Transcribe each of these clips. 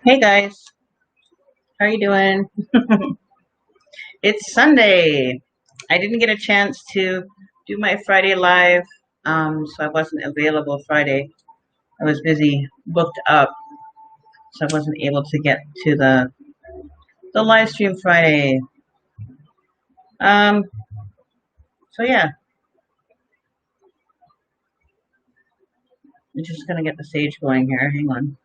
Hey guys, how are you doing? It's Sunday. I didn't get a chance to do my Friday live, so I wasn't available Friday. I was busy, booked up, so I wasn't able to get to the live stream Friday. Um, so yeah, I'm just gonna get the stage going here. Hang on.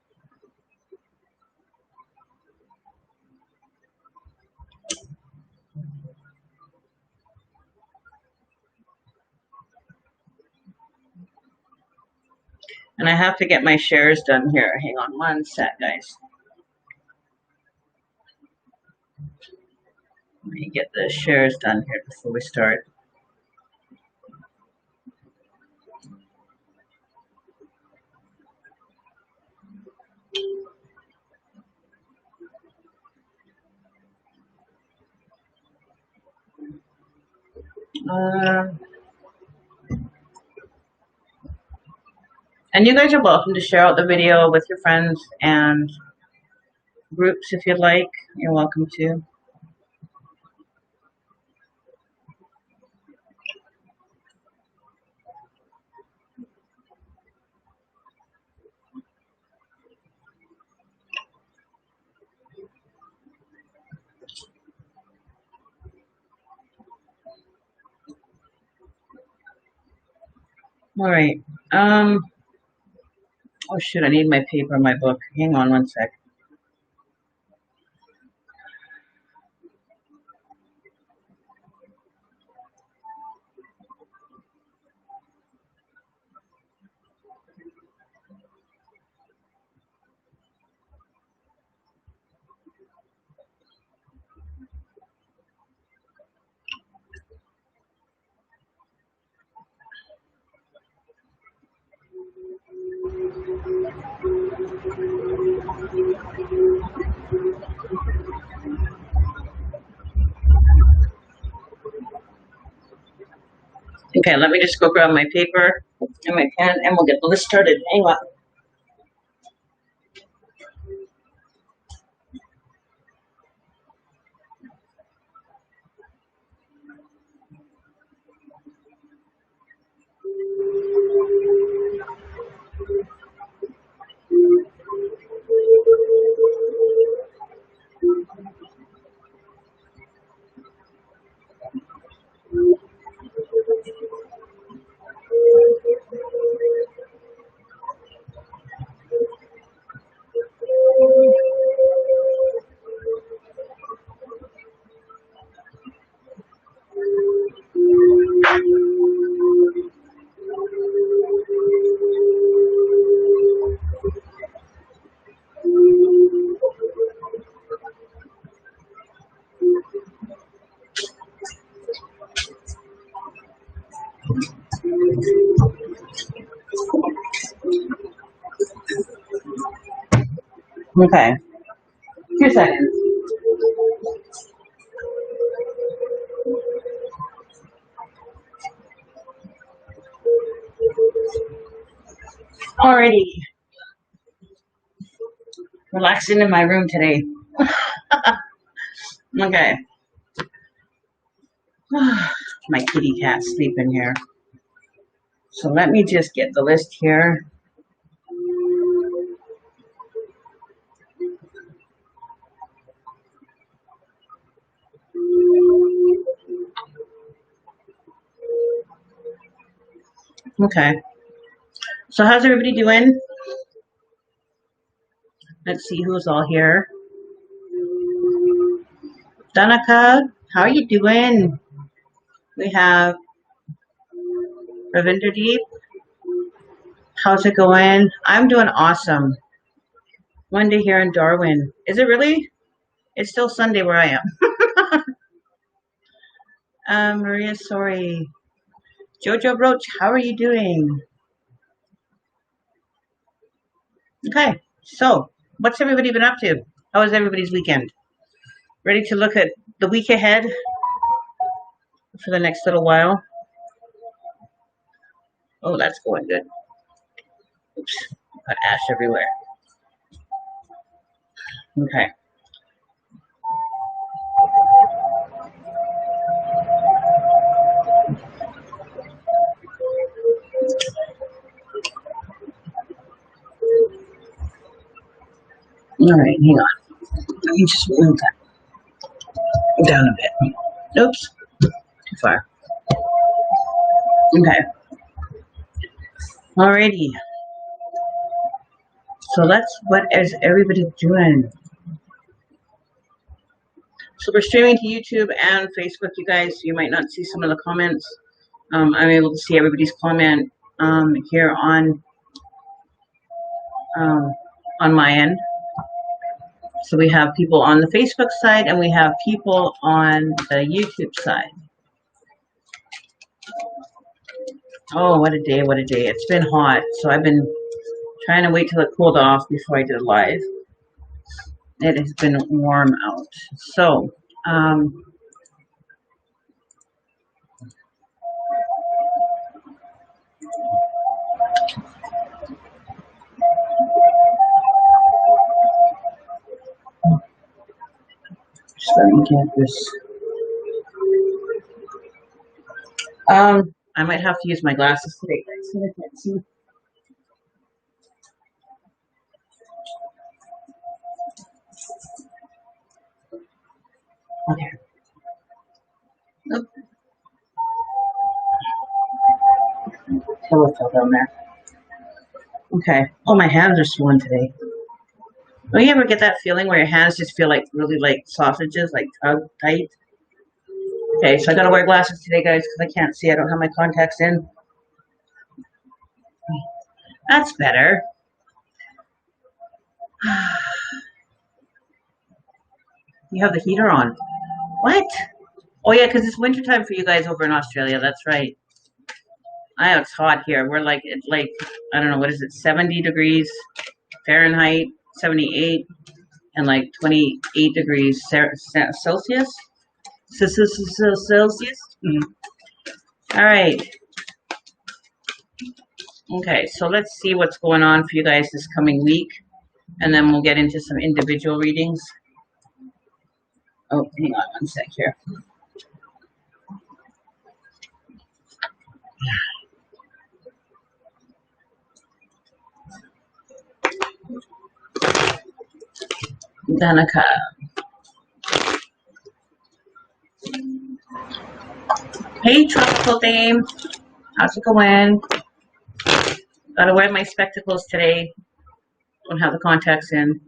And I have to get my shares done here. Hang on one sec, guys. Let me get the shares done here before we start. Um, and you guys are welcome to share out the video with your friends and groups if you'd like. You're welcome to. All right. Oh shoot, I need my paper and my book. Hang on one sec. Okay, let me just go grab my paper and my pen and we'll get the list started. Hang on. Okay, 2 seconds. Alrighty. Relaxing in my room today. Okay. My kitty cat's sleeping here. So let me just get the list here. Okay. So how's everybody doing? Let's see who's all here. Danica, how are you doing? We have Ravinderdeep. How's it going? I'm doing awesome. Monday here in Darwin. Is it really? It's still Sunday where I am. Maria, sorry. Jojo Roach, how are you doing? Okay, so what's everybody been up to? How was everybody's weekend? Ready to look at the week ahead for the next little while? Oh, that's going good. Oops, got ash everywhere. Okay. All right, hang on. Let me just move that down a bit. Oops, too far. Okay. Alrighty. So that's what is everybody doing. So we're streaming to YouTube and Facebook, you guys. You might not see some of the comments. I'm able to see everybody's comment here on my end. So we have people on the Facebook side and we have people on the YouTube side. Oh, what a day, what a day. It's been hot, so I've been trying to wait till it cooled off before I did live. It has been warm out. So, just let me get this. I might have to use my glasses today, guys, so I can't see. Okay. Oop. Pillow fell down there. Okay. Oh, my hands are swollen today. Don't you ever get that feeling where your hands just feel like really like sausages, like tight? Okay, so I gotta wear glasses today, guys, because I can't see. I don't have my contacts in. That's better. You have the heater on. What? Oh yeah, because it's wintertime for you guys over in Australia. That's right. I know it's hot here. We're like, it's like, I don't know, what is it, 70 degrees Fahrenheit, 78, and like 28 degrees Celsius? Celsius? All right. Okay, so let's see what's going on for you guys this coming week, and then we'll get into some individual readings. Oh, hang on one sec here. Danica. Hey, Tropical Dame. How's it going? Gotta wear my spectacles today. Don't have the contacts in.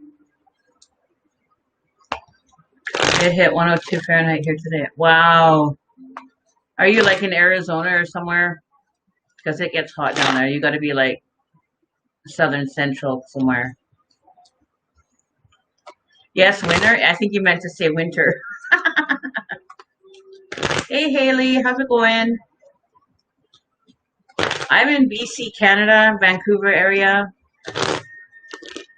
It hit 102 Fahrenheit here today. Wow. Are you like in Arizona or somewhere? Because it gets hot down there. You gotta be like southern central somewhere. Yes, winter. I think you meant to say winter. Hey, Haley. How's it going? I'm in BC, Canada, Vancouver area.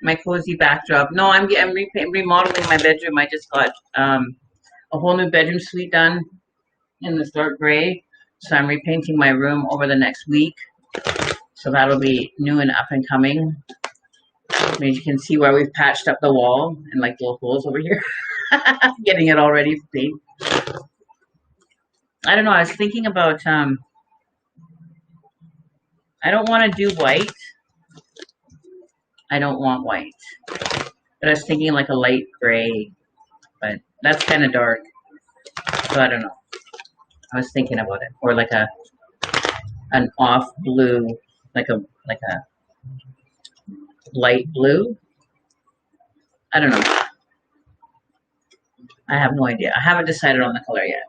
My cozy backdrop. No, I'm remodeling my bedroom. I just got a whole new bedroom suite done in this dark gray. So I'm repainting my room over the next week. So that'll be new and up and coming. As you can see where we've patched up the wall and like little holes over here. Getting it all ready for paint. I don't know. I was thinking about I don't want to do white. I don't want white. But I was thinking like a light gray. But that's kind of dark. So I don't know. I was thinking about it. Or like an off blue, like a light blue. I don't know. I have no idea. I haven't decided on the color yet.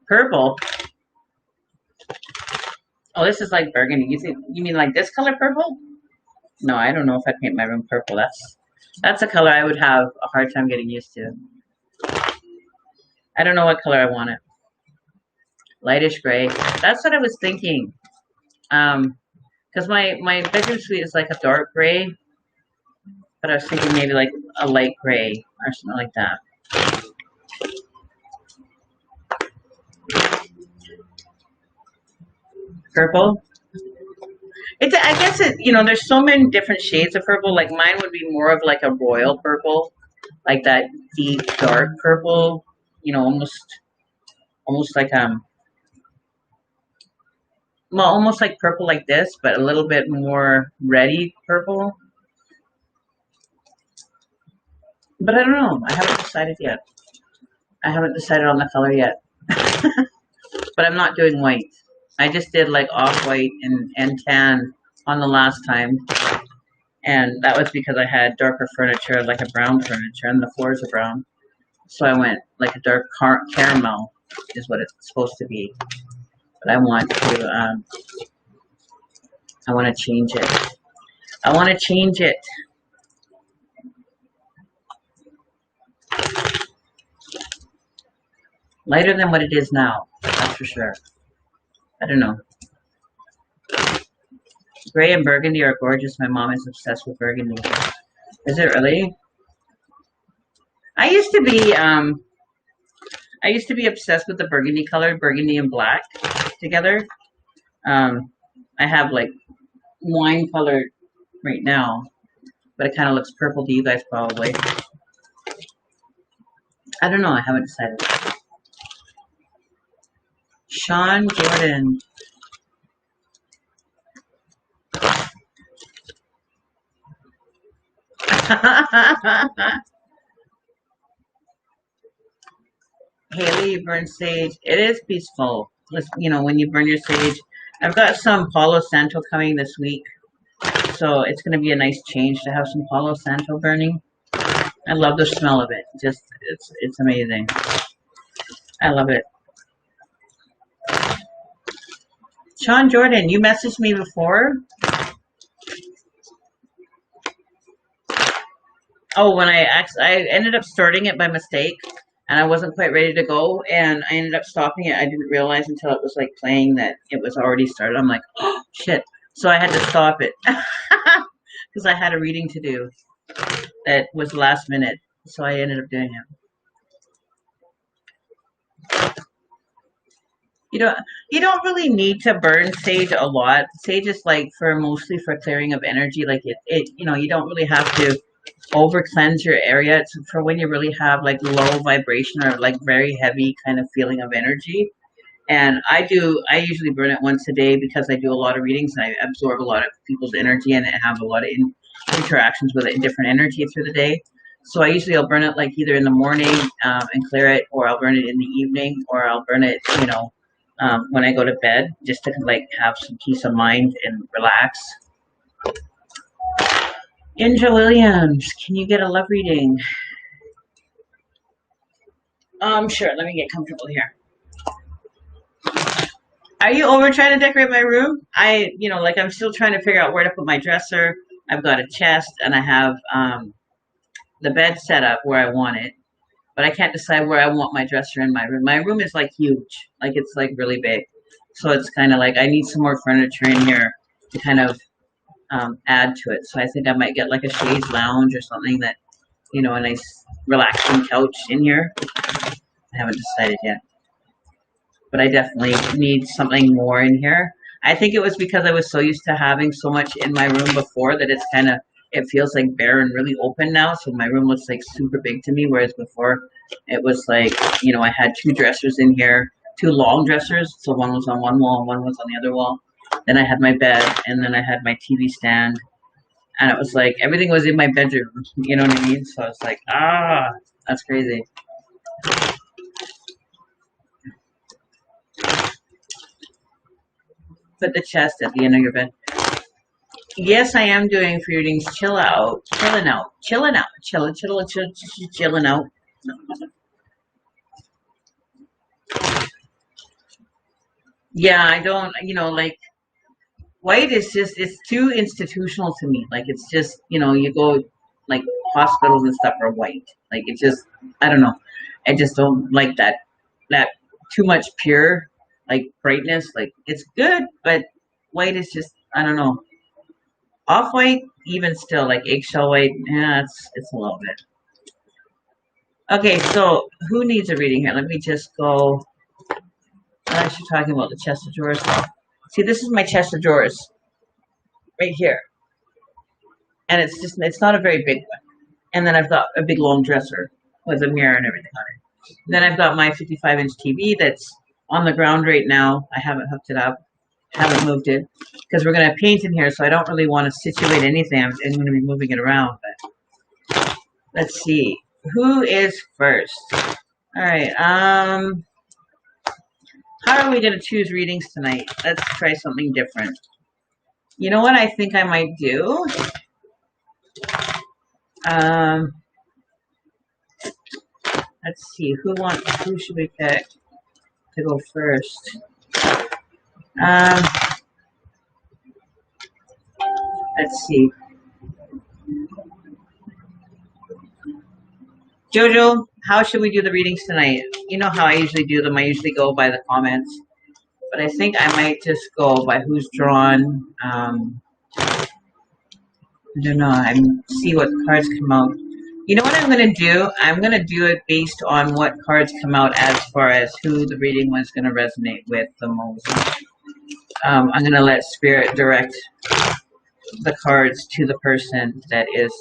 Purple. Oh, this is like burgundy. You mean like this color purple? No, I don't know if I paint my room purple. That's a color I would have a hard time getting used to. I don't know what color I want it. Lightish gray. That's what I was thinking. Because my bedroom suite is like a dark gray. But I was thinking maybe like a light gray or something like that. Purple. I guess there's so many different shades of purple. Like mine would be more of like a royal purple, like that deep dark purple. Almost like well, almost like purple like this, but a little bit more reddy purple. But I don't know. I haven't decided yet. I haven't decided on the color yet. But I'm not doing white. I just did like off-white and tan on the last time. And that was because I had darker furniture, like a brown furniture, and the floors are brown. So I went like a dark caramel is what it's supposed to be. But I want to change it. I want to change it. Lighter than what it is now, that's for sure. I don't know. Gray and burgundy are gorgeous. My mom is obsessed with burgundy. Is it really? I used to be obsessed with the burgundy color, burgundy and black together. I have like wine colored right now, but it kind of looks purple to you guys probably. I don't know. I haven't decided. Sean Jordan. Haley, you burn sage. It is peaceful. When you burn your sage. I've got some Palo Santo coming this week. So it's going to be a nice change to have some Palo Santo burning. I love the smell of it. It's amazing. I love it. Sean Jordan, you messaged me before? Oh, when I ended up starting it by mistake, and I wasn't quite ready to go, and I ended up stopping it. I didn't realize until it was like playing that it was already started. I'm like, oh, shit. So I had to stop it because I had a reading to do that was last minute. So I ended up doing it. You don't really need to burn sage a lot. Sage is like mostly for clearing of energy. Like you don't really have to over cleanse your area. It's for when you really have like low vibration or like very heavy kind of feeling of energy. And I usually burn it once a day because I do a lot of readings and I absorb a lot of people's energy and have a lot of interactions with it in different energy through the day. So I'll burn it like either in the morning and clear it, or I'll burn it in the evening, or I'll burn it, when I go to bed, just to like have some peace of mind and relax. Indra Williams, can you get a love reading? Sure. Let me get comfortable here. Are you over trying to decorate my room? I'm still trying to figure out where to put my dresser. I've got a chest and I have the bed set up where I want it, but I can't decide where I want my dresser in my room. My room is like huge, like it's like really big. So it's kind of like I need some more furniture in here to kind of add to it. So I think I might get like a chaise lounge or something that, a nice relaxing couch in here. I haven't decided yet. But I definitely need something more in here. I think it was because I was so used to having so much in my room before that it feels like bare and really open now. So my room looks like super big to me, whereas before it was like, I had two dressers in here, two long dressers. So one was on one wall and one was on the other wall. Then I had my bed, and then I had my TV stand. And it was like everything was in my bedroom. You know what I mean? So I was like, that's crazy. Put the chest at the end of your bed. Yes, I am doing free readings. Chilling out. Chilling out. Yeah, I don't, like, white is just, it's too institutional to me. Like, it's just, you go, like, hospitals and stuff are white. Like, it just, I don't know. I just don't like that too much pure, like, brightness. Like, it's good, but white is just, I don't know. Off-white, even still, like eggshell white, yeah, it's a little bit. Okay, so who needs a reading here? Let me just go. I'm actually talking about the chest of drawers. See, this is my chest of drawers. right here. And it's not a very big one. And then I've got a big long dresser with a mirror and everything on it. Then I've got my 55-inch TV that's on the ground right now. I haven't hooked it up, haven't moved it, because we're going to paint in here, so I don't really want to situate anything. I'm going to be moving it around. But let's see. Who is first? All right. How are we going to choose readings tonight? Let's try something different. You know what I think I might do? Let's see. Who should we pick to go first? Let's see. Jojo, how should we do the readings tonight? You know how I usually do them. I usually go by the comments. But I think I might just go by who's drawn. I don't know. I see what cards come out. You know what I'm going to do? I'm going to do it based on what cards come out as far as who the reading was going to resonate with the most. I'm going to let Spirit direct the cards to the person that is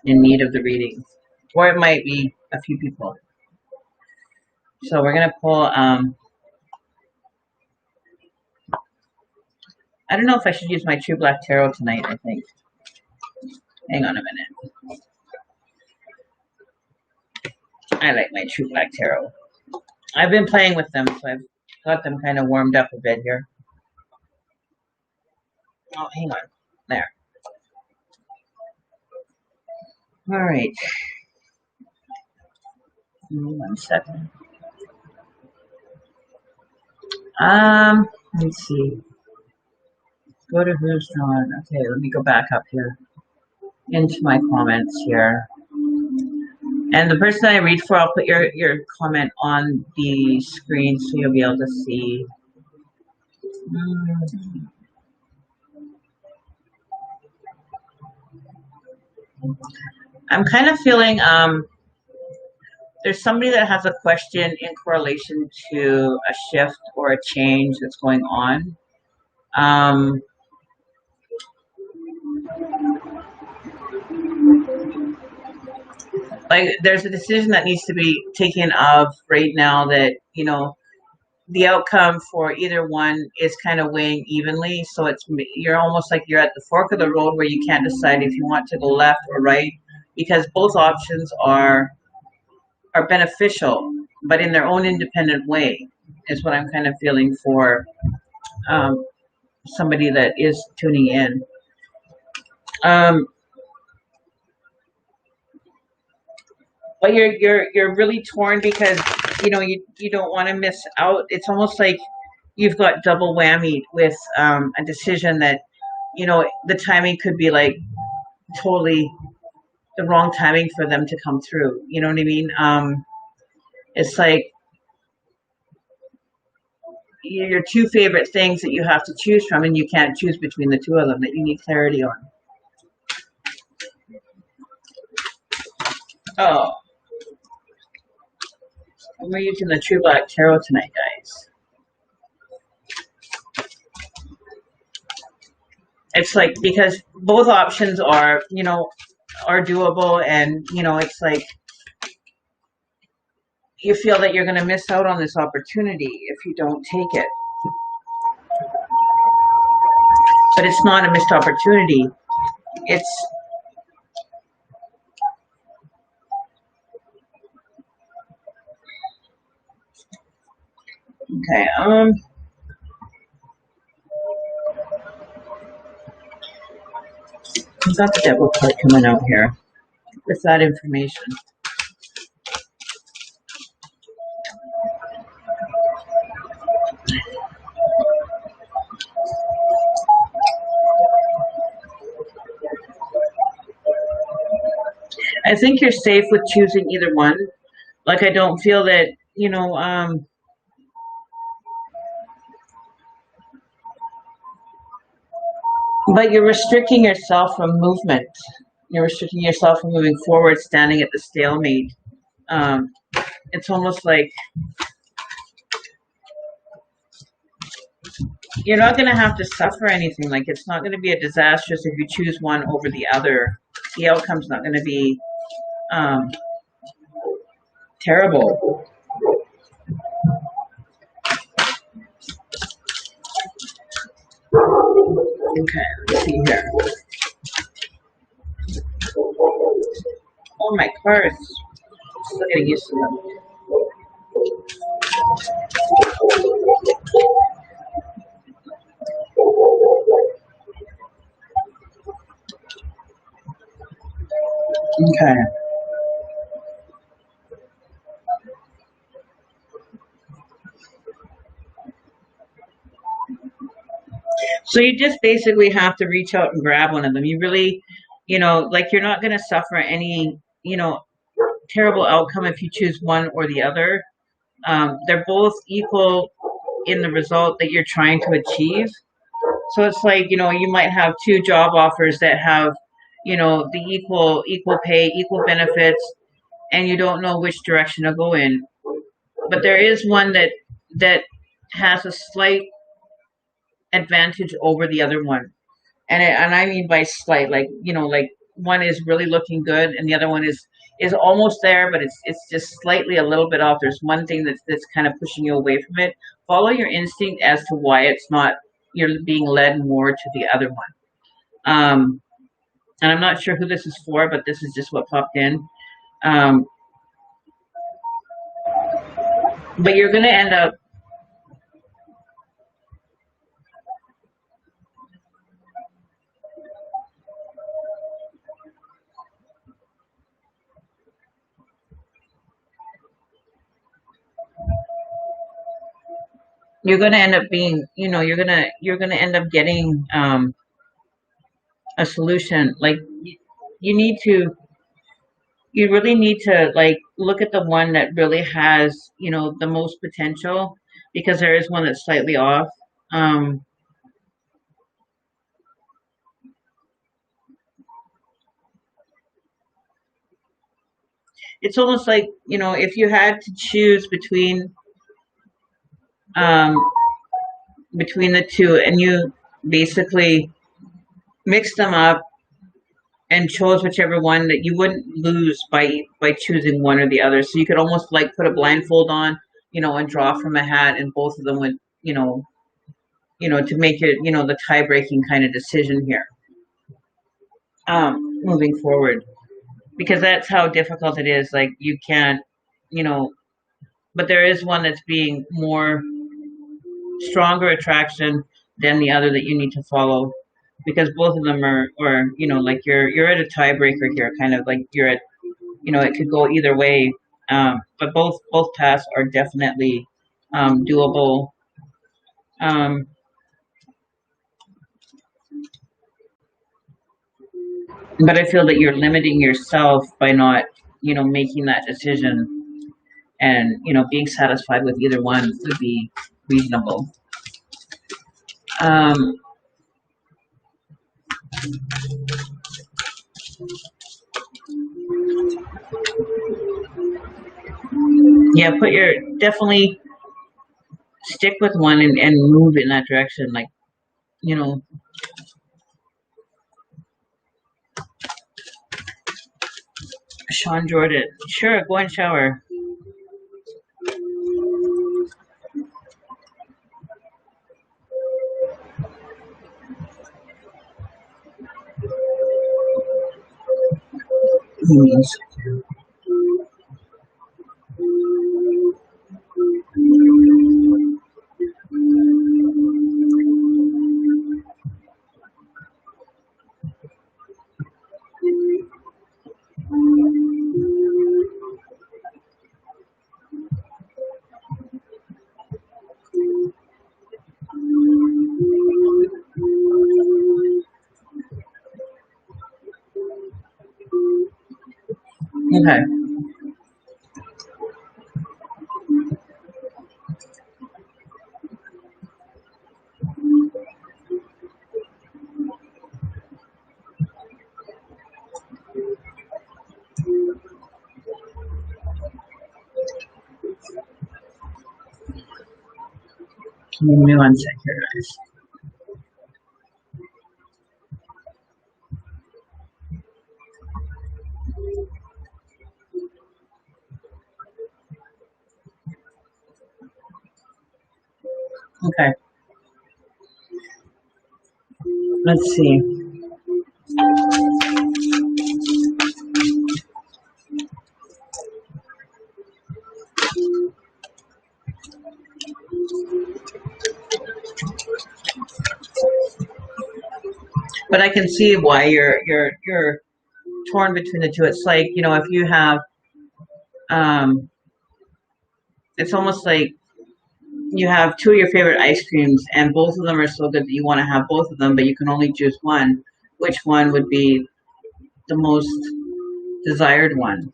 in need of the reading. Or it might be a few people. So we're going to pull... I don't know if I should use my True Black Tarot tonight, I think. Hang on a minute. I like my True Black Tarot. I've been playing with them, so I've got them kind of warmed up a bit here. Oh, hang on. There. All right. Give me 1 second. Let's see. Go to who's drawn. Okay, let me go back up here into my comments here. And the person I read for, I'll put your comment on the screen so you'll be able to see. I'm kind of feeling there's somebody that has a question in correlation to a shift or a change that's going on. Like there's a decision that needs to be taken of right now that, you know, the outcome for either one is kind of weighing evenly. So you're almost like you're at the fork of the road where you can't decide if you want to go left or right, because both options are beneficial, but in their own independent way is what I'm kind of feeling for somebody that is tuning in. But you're really torn because you know you don't want to miss out. It's almost like you've got double whammy with a decision that, you know, the timing could be like totally the wrong timing for them to come through. You know what I mean? It's like your two favorite things that you have to choose from, and you can't choose between the two of them that you need clarity on. Oh. We're using the True Black Tarot tonight, guys. It's like, because both options are, you know, are doable, and, you know, it's like you feel that you're going to miss out on this opportunity if you don't take it. But it's not a missed opportunity. It's... Okay, I've got the devil card coming out here with that information. I think you're safe with choosing either one. Like, I don't feel that, you know, but you're restricting yourself from movement. You're restricting yourself from moving forward, standing at the stalemate. It's almost like you're not going to have to suffer anything. Like, it's not going to be a disastrous if you choose one over the other. The outcome's not going to be um, terrible. Okay, let's see here. Oh, my cards. Still getting used to them. Okay. So you just basically have to reach out and grab one of them. You really, like, you're not going to suffer any, terrible outcome if you choose one or the other. They're both equal in the result that you're trying to achieve. So it's like, you might have two job offers that have, the equal pay, equal benefits, and you don't know which direction to go in. But there is one that has a slight advantage over the other one. And I mean by slight, like, like, one is really looking good and the other one is almost there, but it's just slightly a little bit off. There's one thing that's kind of pushing you away from it. Follow your instinct as to why it's not, you're being led more to the other one. And I'm not sure who this is for, but this is just what popped in. But you're going to end up being, you're gonna end up getting a solution. Like, you need to, you really need to, like, look at the one that really has, the most potential, because there is one that's slightly off. Um, it's almost like, if you had to choose um, between the two, and you basically mix them up and chose whichever one, that you wouldn't lose by choosing one or the other. So you could almost like put a blindfold on, and draw from a hat, and both of them would, to make it, the tie breaking kind of decision here. Moving forward, because that's how difficult it is. Like, you can't, you know, but there is one that's being more stronger attraction than the other that you need to follow, because both of them are, or like, you're at a tiebreaker here, kind of like you're at, it could go either way. But both paths are definitely doable. Um, but I feel that you're limiting yourself by not, making that decision, and being satisfied with either one would be reasonable. Um, yeah, definitely stick with one, and move in that direction. Like, you know, Sean Jordan, sure, go and shower. Yes. Okay. Give me one sec here, guys. Okay, let's see. But I can see why you're torn between the two. It's like, if you have, um, it's almost like you have two of your favorite ice creams, and both of them are so good that you want to have both of them, but you can only choose one. Which one would be the most desired one?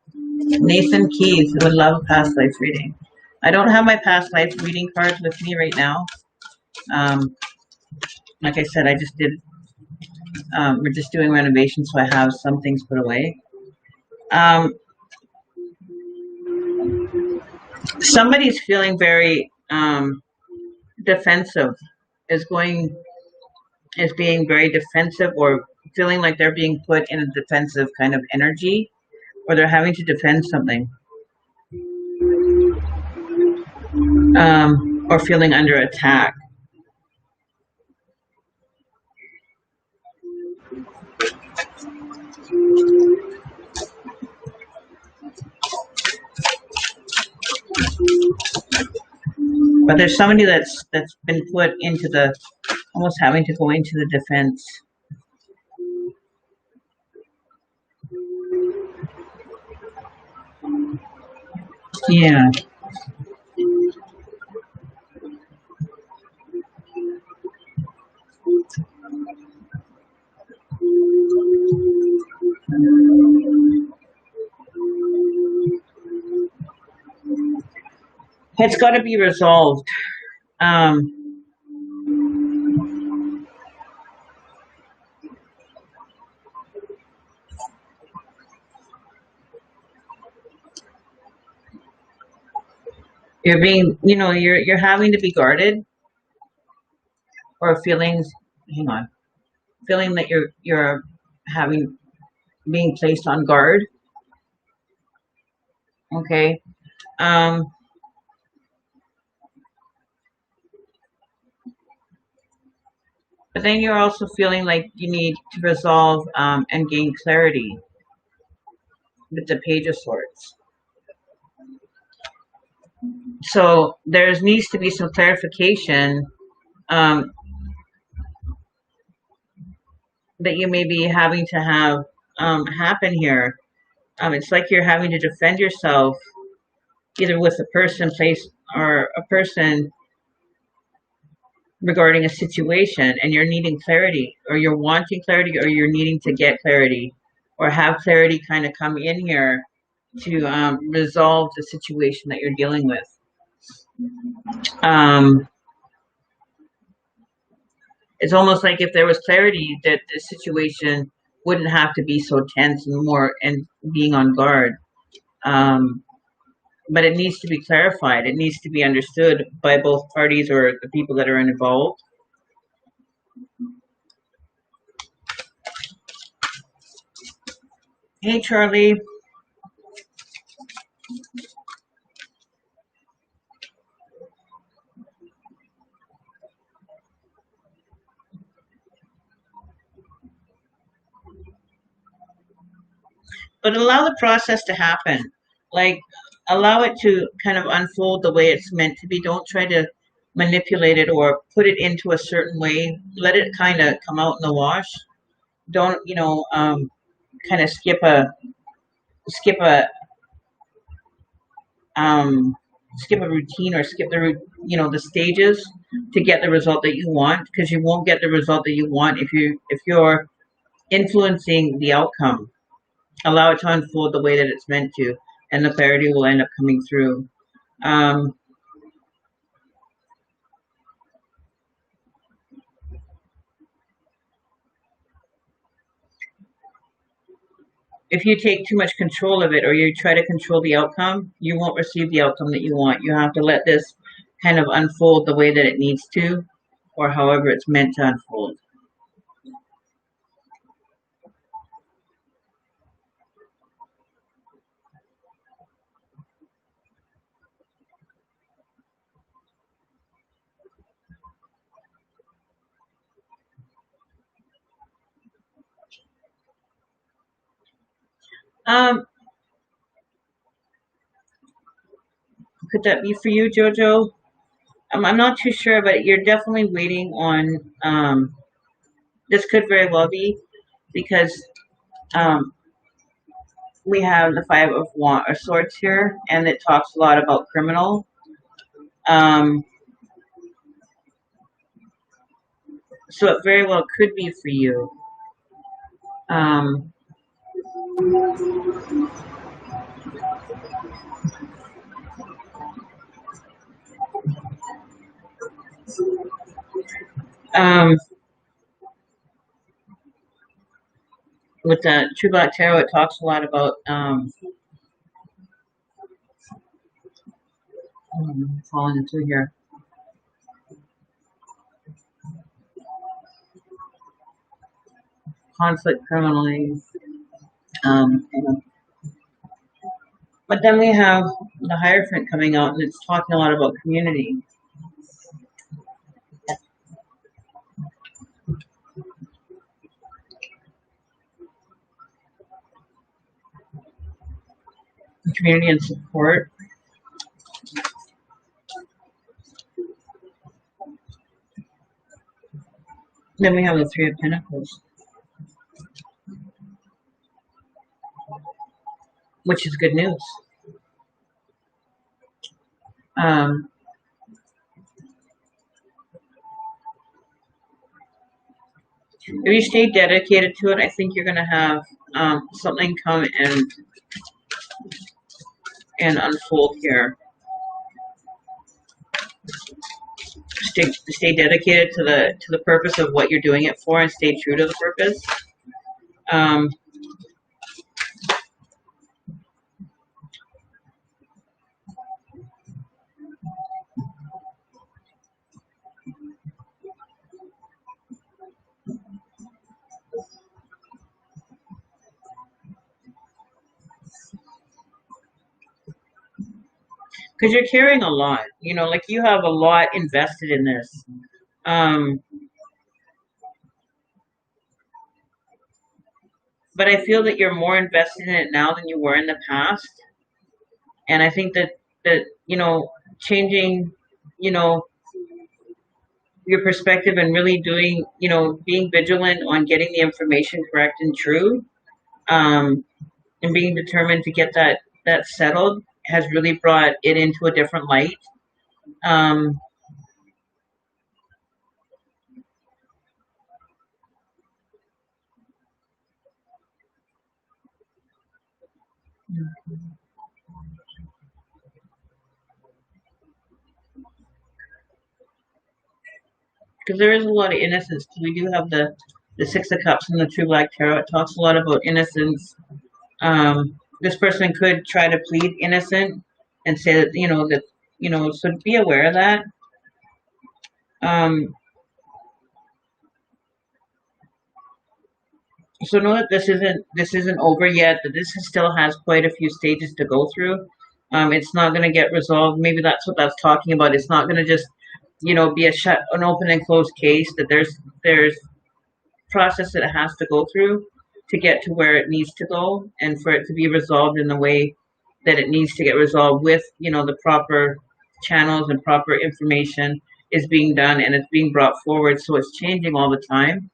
Nathan Keys would love past life reading. I don't have my past life reading cards with me right now. Um, like I said, I just did. We're just doing renovations, so I have some things put away. Um, Somebody's feeling very defensive. Is going is being very defensive, or feeling like they're being put in a defensive kind of energy, or they're having to defend something, or feeling under attack. But there's somebody that's been put into the almost having to go into the defense. Yeah. It's got to be resolved. Um, you're being, you're having to be guarded, or feelings. Hang on, feeling that you're having being placed on guard. Okay. Um, but then you're also feeling like you need to resolve and gain clarity with the Page of Swords. So there needs to be some clarification um, that you may be having to have happen here. It's like you're having to defend yourself either with a person, place, or a person regarding a situation, and you're needing clarity, or you're wanting clarity, or you're needing to get clarity, or have clarity kind of come in here to resolve the situation that you're dealing with. Um, it's almost like if there was clarity, that the situation wouldn't have to be so tense and more and being on guard. Um, but it needs to be clarified. It needs to be understood by both parties or the people that are involved. Hey, Charlie. But allow the process to happen. Like, allow it to kind of unfold the way it's meant to be. Don't try to manipulate it or put it into a certain way. Let it kind of come out in the wash. Don't, kind of skip a um, skip a routine, or skip the stages to get the result that you want, because you won't get the result that you want if you're influencing the outcome. Allow it to unfold the way that it's meant to, and the clarity will end up coming through. Um, if you take too much control of it, or you try to control the outcome, you won't receive the outcome that you want. You have to let this kind of unfold the way that it needs to, or however it's meant to unfold. Um, could that be for you, Jojo? I'm not too sure, but you're definitely waiting on. This could very well be because um, we have the Five of Swords here, and it talks a lot about criminal. Um, so it very well could be for you. Um, um, with the True Black Tarot, it talks a lot about falling into here conflict criminally. You know. But then we have the Hierophant coming out, and it's talking a lot about community. Community and support. Then we have the Three of Pentacles, which is good news. Um, if you stay dedicated to it, I think you're going to have something come and unfold here. Stay dedicated to the purpose of what you're doing it for, and stay true to the purpose. Um, because you're carrying a lot, like you have a lot invested in this. Um, but I feel that you're more invested in it now than you were in the past. And I think that changing, you know, your perspective and really doing, being vigilant on getting the information correct and true, um, and being determined to get that settled has really brought it into a different light. Um, because there is a lot of innocence. We do have the Six of Cups and the True Black Tarot. It talks a lot about innocence. This person could try to plead innocent and say that so be aware of that. Um, so know that this isn't over yet. That this still has quite a few stages to go through. It's not going to get resolved. Maybe that's what that's talking about. It's not going to just be an open and closed case. That there's process that it has to go through to get to where it needs to go, and for it to be resolved in the way that it needs to get resolved with the proper channels and proper information is being done, and it's being brought forward. So it's changing all the time.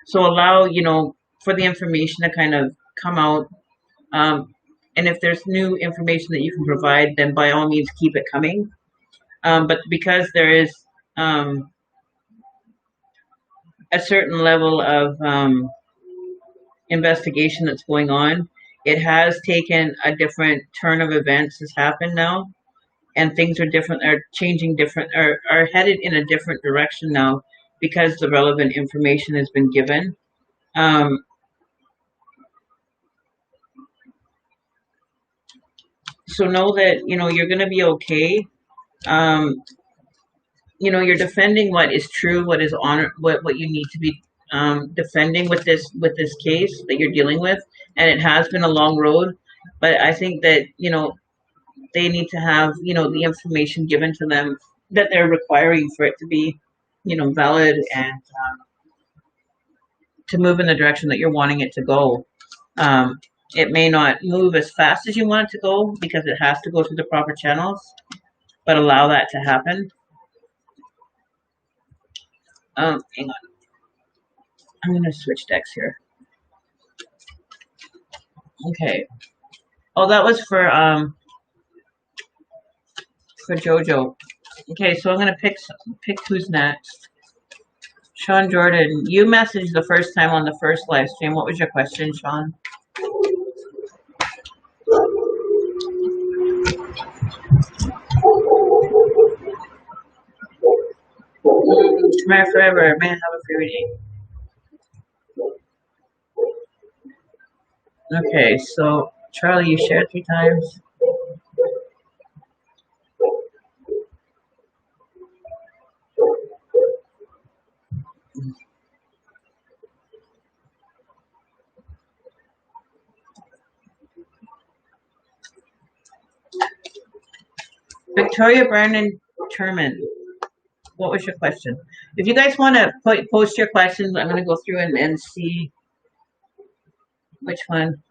So allow for the information to kind of come out. um, and if there's new information that you can provide, then by all means keep it coming. But because there is um, a certain level of investigation that's going on, it has taken a different turn of events has happened now, and things are different, are changing different, are headed in a different direction now because the relevant information has been given. Um, so know that you're going to be okay. Um, you're defending what is true, what is honor, what you need to be defending with this case that you're dealing with, and it has been a long road. But I think that they need to have the information given to them that they're requiring for it to be valid, and to move in the direction that you're wanting it to go. It may not move as fast as you want it to go because it has to go through the proper channels, but allow that to happen. Hang on. I'm going to switch decks here. Okay. Oh, that was for Jojo. Okay, so I'm going to pick who's next. Sean Jordan, you messaged the first time on the first live stream. What was your question, Sean? Tomorrow forever. Man, have a free reading. Okay, so Charlie, you shared 3 times. Victoria Brandon Terman, what was your question? If you guys want to post your questions, I'm going to go through and see which one.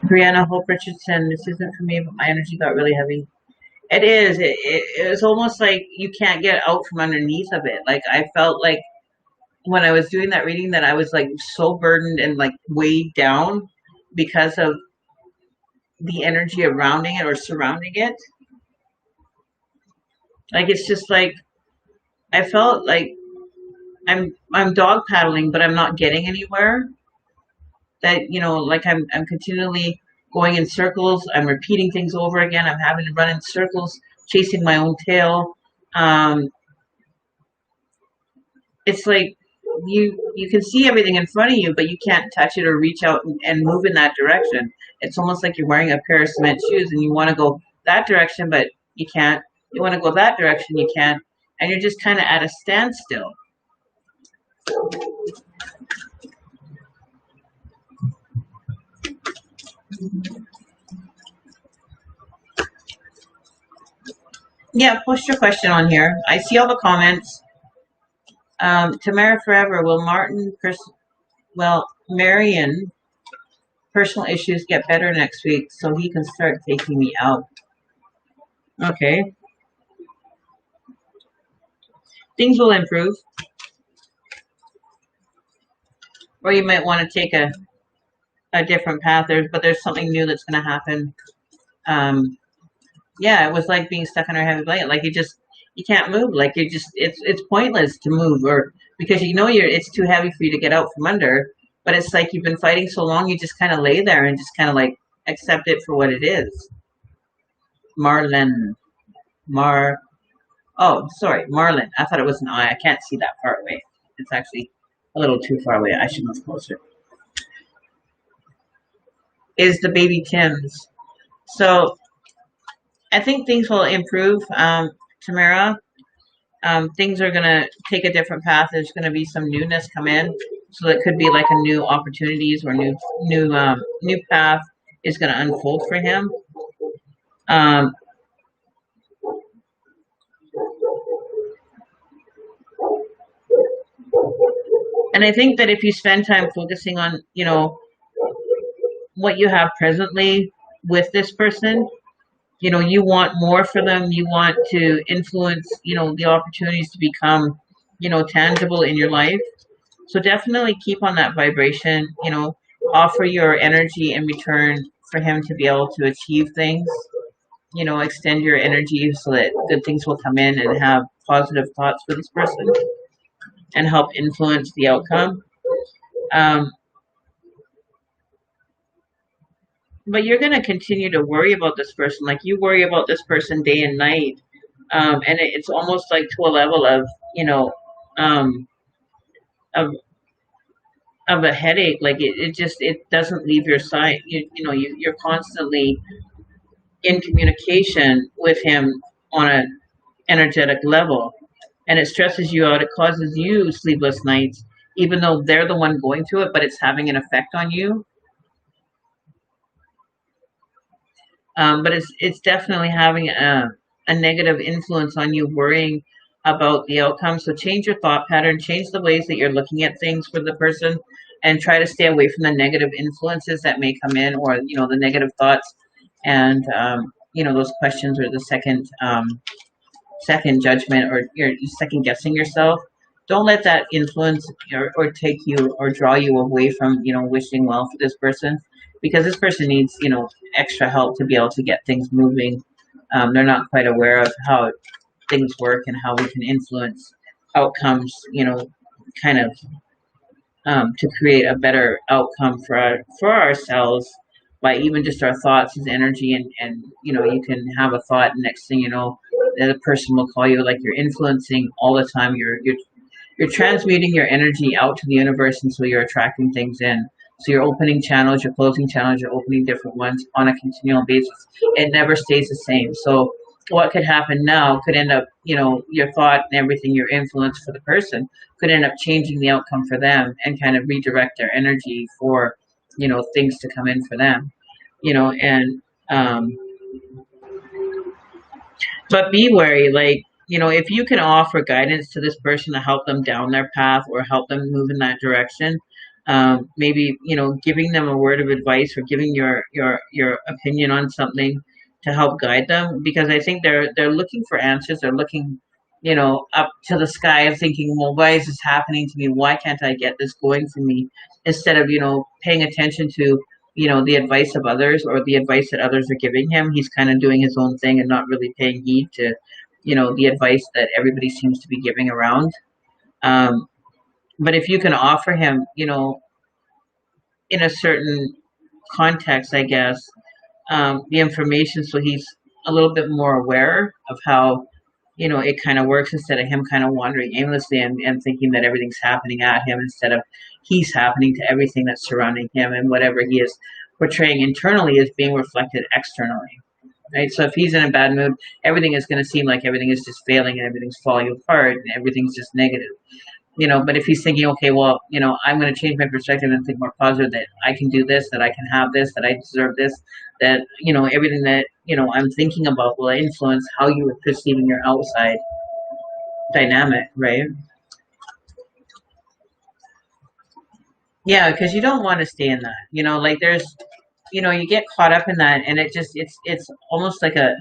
Brianna Hope Richardson, this isn't for me, but my energy got really heavy. It is. It was almost like you can't get out from underneath of it. Like I felt like when I was doing that reading that I was like so burdened and like weighed down because of the energy around it or surrounding it. Like it's just like I felt like I'm dog paddling, but I'm not getting anywhere. That like I'm continually going in circles. I'm repeating things over again. I'm having to run in circles, chasing my own tail. It's like you can see everything in front of you, but you can't touch it or reach out and move in that direction. It's almost like you're wearing a pair of cement shoes and you want to go that direction, but you can't. You want to go that direction, you can't. And you're just kind of at a standstill. Yeah, post your question on here. I see all the comments. Tamara Forever, will Marion personal issues get better next week so he can start taking me out? Okay. Things will improve. Or you might want to take a different path, but there's something new that's going to happen. Yeah, it was like being stuck in a heavy blanket. Like you can't move. Like it's pointless to move, or because it's too heavy for you to get out from under. But it's like you've been fighting so long, you just kind of lay there and just kind of like accept it for what it is. Marlin. Oh, sorry, Marlin. I thought it was an I. I can't see that far away. It's actually a little too far away. I should move closer. Is the baby Tim's. So I think things will improve, Tamara. Things are going to take a different path. There's going to be some newness come in. So it could be like a new opportunities or new path is going to unfold for him. And I think that if you spend time focusing on, what you have presently with this person, you want more for them. You want to influence, the opportunities to become, tangible in your life. So definitely keep on that vibration, offer your energy in return for him to be able to achieve things, extend your energy so that good things will come in and have positive thoughts for this person and help influence the outcome. But you're going to continue to worry about this person. Like you worry about this person day and night. And it's almost like to a level of, of a headache. Like it doesn't leave your side. You're constantly in communication with him on an energetic level. And it stresses you out. It causes you sleepless nights, even though they're the one going through it, but it's having an effect on you. But it's definitely having a negative influence on you, worrying about the outcome. So change your thought pattern, change the ways that you're looking at things for the person, and try to stay away from the negative influences that may come in, or the negative thoughts, and those questions, or the second judgment, or you're second guessing yourself. Don't let that influence or take you or draw you away from wishing well for this person, because this person needs extra help to be able to get things moving. They're not quite aware of how things work and how we can influence outcomes, kind of to create a better outcome for ourselves, by even just our thoughts as energy. And you can have a thought, and next thing you know, the other person will call you. Like, you're influencing all the time. You're transmuting your energy out to the universe, and so you're attracting things in. So you're opening channels, you're closing channels, you're opening different ones on a continual basis. It never stays the same. So what could happen now could end up, your thought and everything, your influence for the person, could end up changing the outcome for them, and kind of redirect their energy for, things to come in for them, and but be wary. Like, if you can offer guidance to this person to help them down their path, or help them move in that direction, maybe giving them a word of advice, or giving your opinion on something to help guide them, because I think they're looking for answers. They're looking up to the sky, thinking, well, why is this happening to me? Why can't I get this going for me? Instead of paying attention to the advice of others, or the advice that others are giving him. He's kind of doing his own thing and not really paying heed to the advice that everybody seems to be giving around. um, but if you can offer him, in a certain context, I guess, the information, so he's a little bit more aware of how it kind of works, instead of him kind of wandering aimlessly, and thinking that everything's happening at him, instead of he's happening to everything that's surrounding him, and whatever he is portraying internally is being reflected externally. Right? So if he's in a bad mood, everything is going to seem like everything is just failing, and everything's falling apart, and everything's just negative. But if he's thinking, okay, well, I'm going to change my perspective and think more positive, that I can do this, that I can have this, that I deserve this, that, everything that, I'm thinking about will influence how you are perceiving your outside dynamic, right? Yeah, because you don't want to stay in that, like, there's, you get caught up in that, and it's almost like a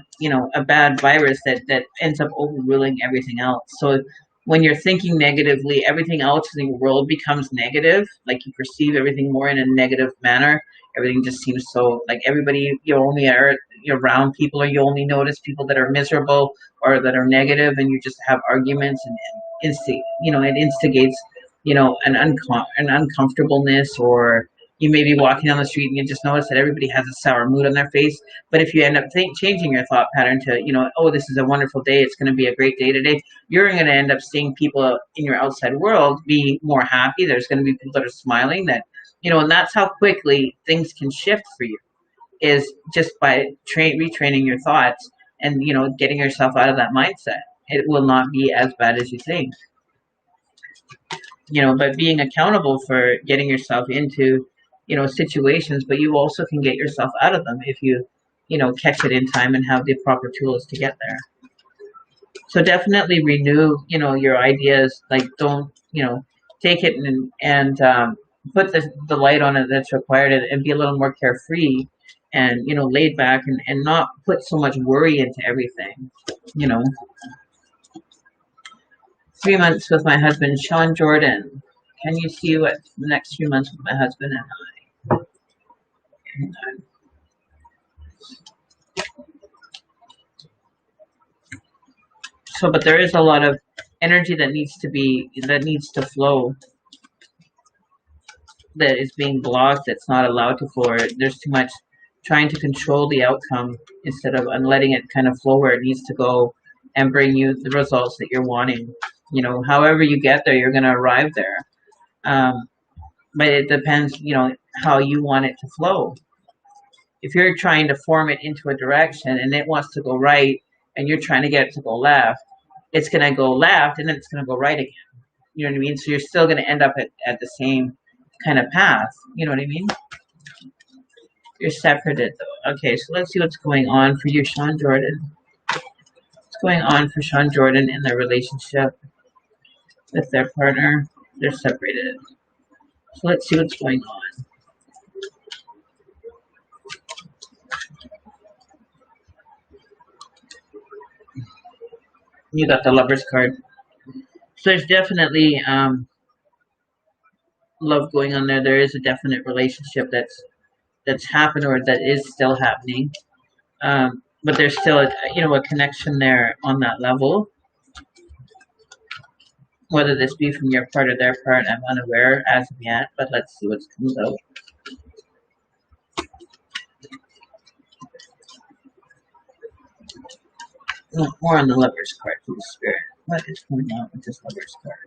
bad virus that ends up overruling everything else. So when you're thinking negatively, everything else in the world becomes negative. Like, you perceive everything more in a negative manner. Everything just seems so, like, everybody, you only are, you're around people, or you only notice people that are miserable or that are negative, and you just have arguments, and it instigates an uncomfortableness. Or you may be walking down the street, and you just notice that everybody has a sour mood on their face. But if you end up changing your thought pattern to, oh, this is a wonderful day, it's going to be a great day today, you're going to end up seeing people in your outside world be more happy. There's going to be people that are smiling, that, and that's how quickly things can shift for you, is just by retraining your thoughts, and, getting yourself out of that mindset. It will not be as bad as you think. But being accountable for getting yourself into, situations, but you also can get yourself out of them if you, catch it in time and have the proper tools to get there. So definitely renew, your ideas. Like, don't, take it and put the light on it that's required, and be a little more carefree, and, laid back, and not put so much worry into everything, you know. 3 months with my husband, Sean Jordan. Can you see what the next 3 months with my husband and I? So, but there is a lot of energy that needs to flow, that is being blocked, that's not allowed to flow. There's too much trying to control the outcome, instead of letting it kind of flow where it needs to go, and bring you the results that you're wanting. However you get there, you're going to arrive there. But it depends, how you want it to flow. If you're trying to form it into a direction, and it wants to go right, and you're trying to get it to go left, it's going to go left, and then it's going to go right again. You know what I mean? So you're still going to end up at the same kind of path. You know what I mean? You're separated, though. Okay, so let's see what's going on for you, Sean Jordan. What's going on for Sean Jordan in their relationship with their partner? They're separated. So let's see what's going on. You got the Lover's card. So there's definitely love going on there. There is a definite relationship that's happened or that is still happening. But there's still a connection there on that level. Whether this be from your part or their part, I'm unaware as of yet. But let's see what comes out. More on the Lover's card for the spirit. What is going on with this Lover's card?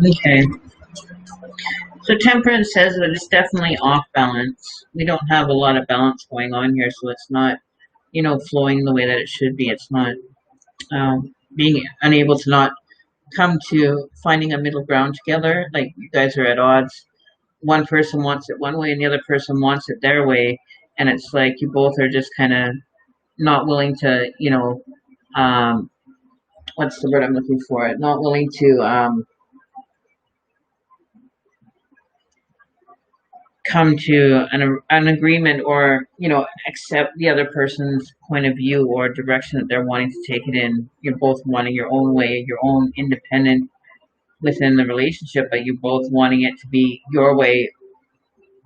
Okay. So Temperance says that it's definitely off balance. We don't have a lot of balance going on here, so it's not, flowing the way that it should be. It's not being unable to not come to finding a middle ground together. Like you guys are at odds. One person wants it one way and the other person wants it their way. And it's like you both are just kind of not willing to, what's the word I'm looking for? Not willing to come to an agreement or accept the other person's point of view or direction that they're wanting to take it in. You're both wanting your own way, your own independent within the relationship, but you're both wanting it to be your way,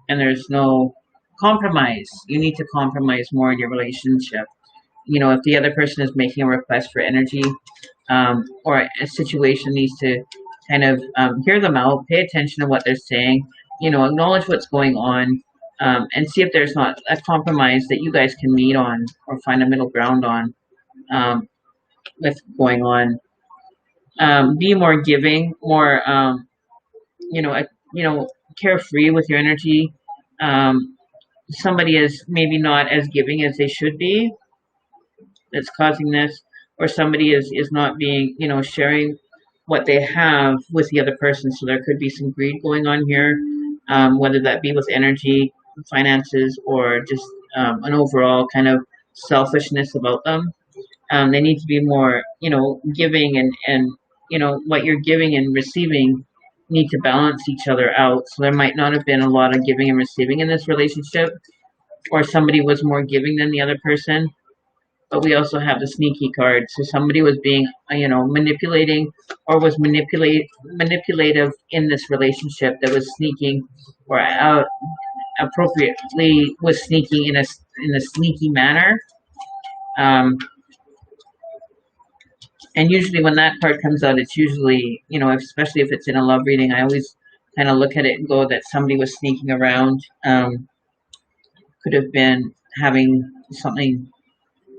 and there's no compromise. You need to compromise more in your relationship. If the other person is making a request for energy, or a situation needs to kind of hear them out, pay attention to what they're saying, acknowledge what's going on, and see if there's not a compromise that you guys can meet on or find a middle ground on with going on. Be more giving, more you know, carefree with your energy. Somebody is maybe not as giving as they should be that's causing this, or somebody is not being, sharing what they have with the other person. So there could be some greed going on here, whether that be with energy, finances, or just an overall kind of selfishness about them. They need to be more, giving and what you're giving and receiving need to balance each other out. So there might not have been a lot of giving and receiving in this relationship, or somebody was more giving than the other person. But we also have the sneaky card. So somebody was being, manipulating or was manipulative in this relationship that was sneaking or appropriately was sneaking in a sneaky manner. Um, and usually when that card comes out, it's usually, especially if it's in a love reading, I always kind of look at it and go that somebody was sneaking around. Could have been having something,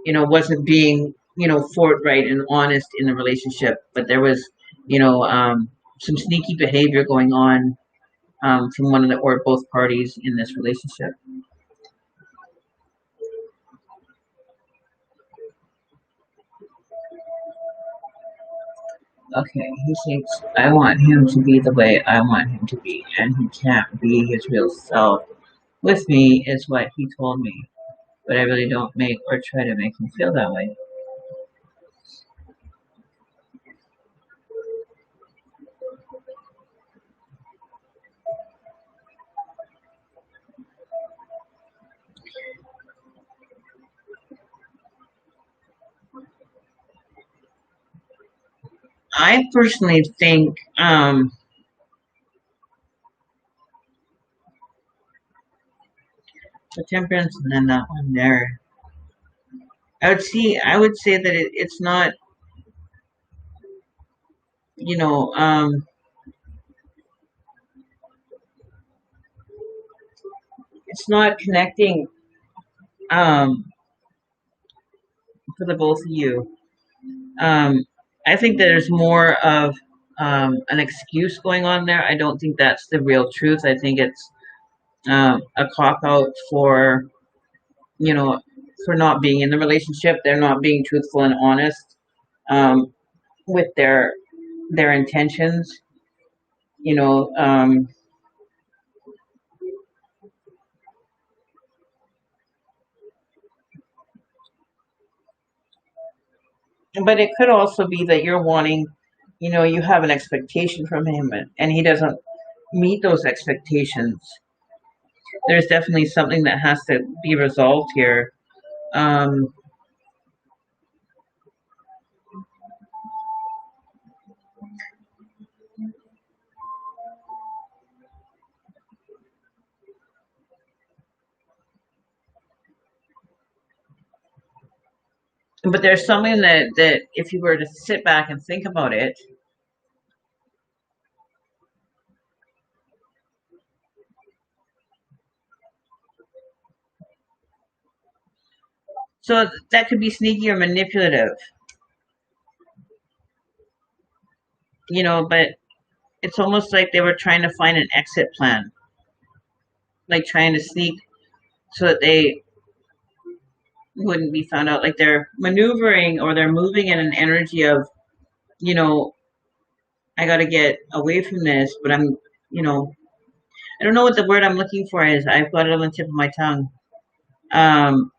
wasn't being, forthright and honest in the relationship, but there was, some sneaky behavior going on from one of the or both parties in this relationship. Okay, he thinks I want him to be the way I want him to be, and he can't be his real self with me, is what he told me. But I really don't make or try to make him feel that way. I personally think the temperance and then that one there. I would say that it's not, you know, it's not connecting um, for the both of you. Um, I think there's more of an excuse going on there. I don't think that's the real truth. I think it's a cop out for, you know, for not being in the relationship. They're not being truthful and honest um, with their intentions. You know, but it could also be that you're wanting, you have an expectation from him, and he doesn't meet those expectations. There's definitely something that has to be resolved here. Um, but there's something that if you were to sit back and think about it, so that could be sneaky or manipulative, but it's almost like they were trying to find an exit plan, like trying to sneak so that they wouldn't be found out. Like they're maneuvering or they're moving in an energy of, you know, I got to get away from this, but you know, I don't know what the word I'm looking for is. I've got it on the tip of my tongue. Um,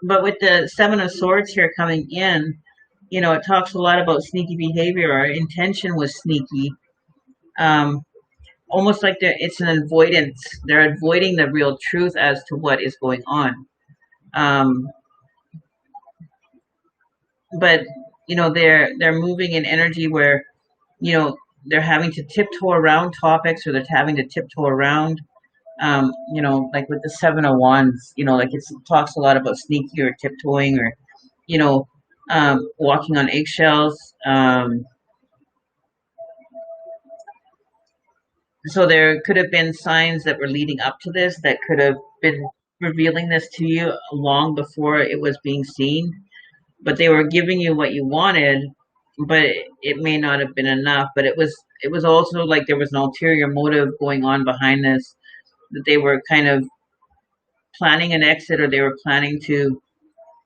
but with the Seven of Swords here coming in, it talks a lot about sneaky behavior. Our intention was sneaky. Um, Almost like it's an avoidance. They're avoiding the real truth as to what is going on. Um, but they're moving in energy where they're having to tiptoe around topics, or they're having to tiptoe around like with the Seven of Wands, like it talks a lot about sneaky or tiptoeing, or you know walking on eggshells. So there could have been signs that were leading up to this that could have been revealing this to you long before it was being seen, but they were giving you what you wanted, but it may not have been enough. But it was also like there was an ulterior motive going on behind this, that they were kind of planning an exit, or they were planning to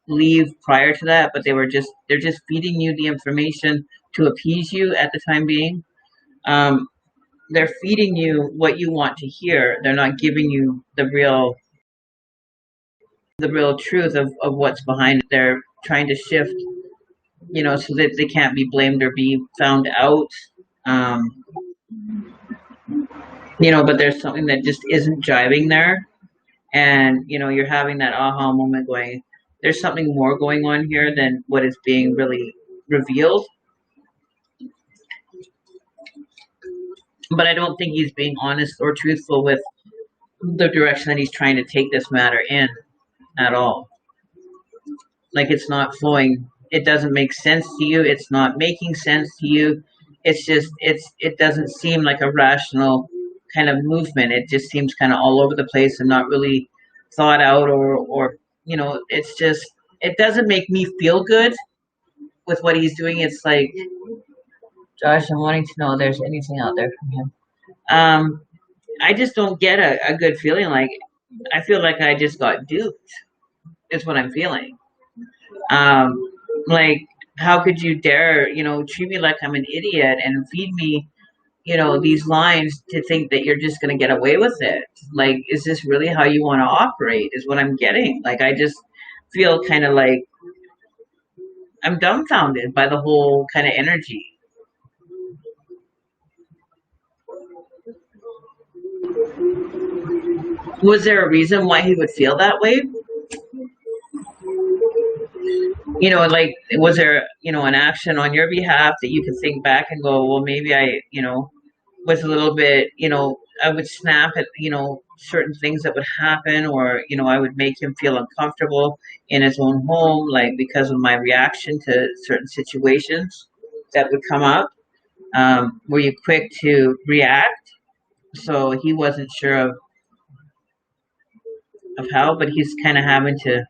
leave prior to that, but they're just feeding you the information to appease you at the time being. um, they're feeding you what you want to hear. They're not giving you the real truth of what's behind it. They're trying to shift, so that they can't be blamed or be found out. Um, but there's something that just isn't jiving there. And, you're having that aha moment going, there's something more going on here than what is being really revealed. But I don't think he's being honest or truthful with the direction that he's trying to take this matter in at all. Like it's not flowing. It doesn't make sense to you. It's not making sense to you. It doesn't seem like a rational kind of movement. It just seems kind of all over the place and not really thought out, or it's just, it doesn't make me feel good with what he's doing. It's like, Josh, I'm wanting to know if there's anything out there from him. Um, I just don't get a good feeling. Like I feel like I just got duped. Is what I'm feeling. Um, like how could you dare, treat me like I'm an idiot and feed me, these lines to think that you're just going to get away with it? Like, is this really how you want to operate? Is what I'm getting. Like, I just feel kind of like I'm dumbfounded by the whole kind of energy. Was there a reason why he would feel that way? Like, was there, an action on your behalf that you could think back and go, well, maybe I, was a little bit, I would snap at, certain things that would happen, or, I would make him feel uncomfortable in his own home, like because of my reaction to certain situations that would come up. Were you quick to react? So he wasn't sure of how, but he's kind of having to,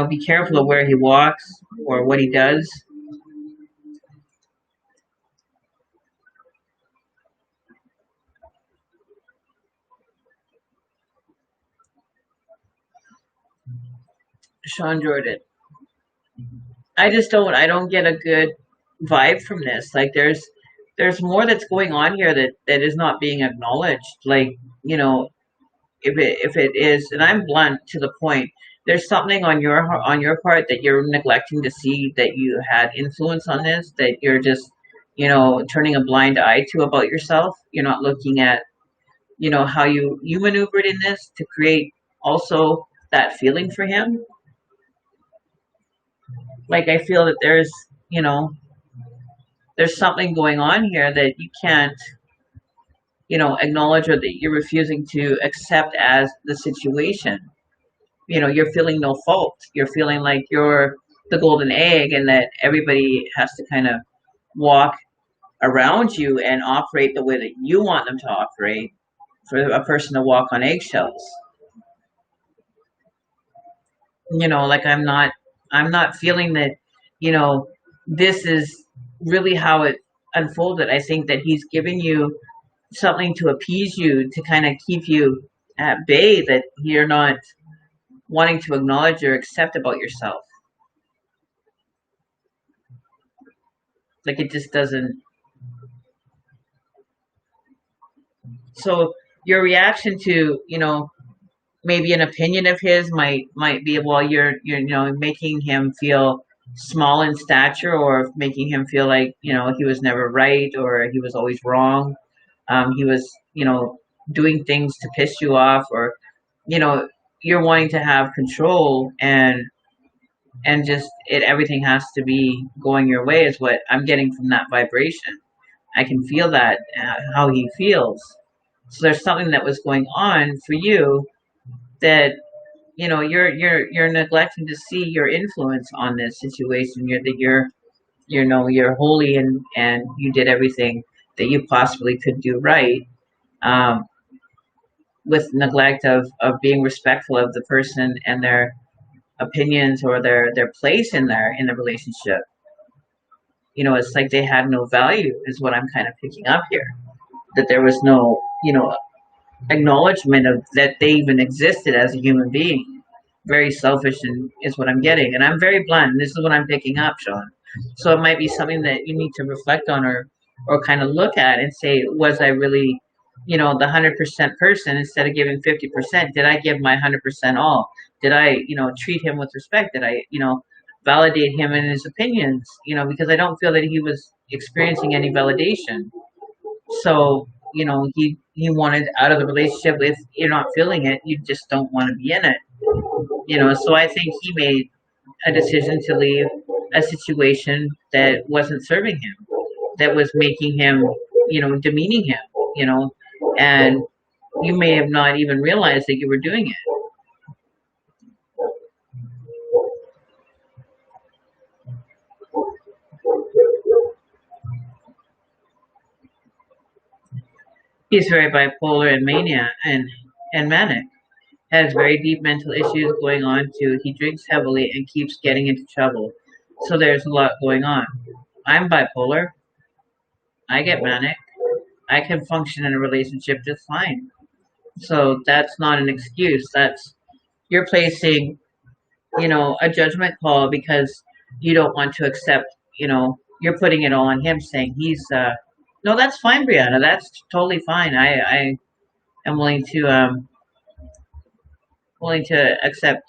be careful of where he walks or what he does. Sean Jordan. I don't get a good vibe from this. Like there's more that's going on here that is not being acknowledged. Like, if it is, and I'm blunt to the point, there's something on your part that you're neglecting to see, that you had influence on this, that you're just, turning a blind eye to about yourself. You're not looking at, how you maneuvered in this to create also that feeling for him. Like, I feel that there's something going on here that you can't, acknowledge, or that you're refusing to accept as the situation. You're feeling no fault. You're feeling like you're the golden egg, and that everybody has to kind of walk around you and operate the way that you want them to operate, for a person to walk on eggshells. Like, I'm not feeling that, you know, this is really how it unfolded. I think that he's giving you something to appease you, to kind of keep you at bay, that you're not wanting to acknowledge or accept about yourself. Like, it just doesn't. So your reaction to, maybe an opinion of his might be, well, you're making him feel small in stature, or making him feel like, he was never right, or he was always wrong. He was, doing things to piss you off, or, you know you're wanting to have control, and just, everything has to be going your way, is what I'm getting from that vibration. I can feel that, how he feels. So there's something that was going on for you, that, you're neglecting to see your influence on this situation. You're holy, and you did everything that you possibly could do right, um, with neglect of being respectful of the person and their opinions, or their place in the relationship. It's like they had no value, is what I'm kind of picking up here. That there was no, acknowledgement of that they even existed as a human being. Very selfish, and is what I'm getting. And I'm very blunt. And this is what I'm picking up, Sean. So it might be something that you need to reflect on, or kind of look at and say, was I really, the 100% person, instead of giving 50%? Did I give my 100% all? Did I, treat him with respect? Did I, validate him in his opinions? Because I don't feel that he was experiencing any validation. So, he wanted out of the relationship. If you're not feeling it, you just don't want to be in it. So I think he made a decision to leave a situation that wasn't serving him, that was making him, demeaning him, you know, and you may have not even realized that you were doing it. He's very bipolar and mania, and manic. Has very deep mental issues going on too. He drinks heavily and keeps getting into trouble. So there's a lot going on. I'm bipolar. I get manic. I can function in a relationship just fine. So that's not an excuse. That's, you're placing, a judgment call because you don't want to accept, you're putting it all on him, saying he's no, that's fine, Brianna. That's totally fine. I am willing to accept,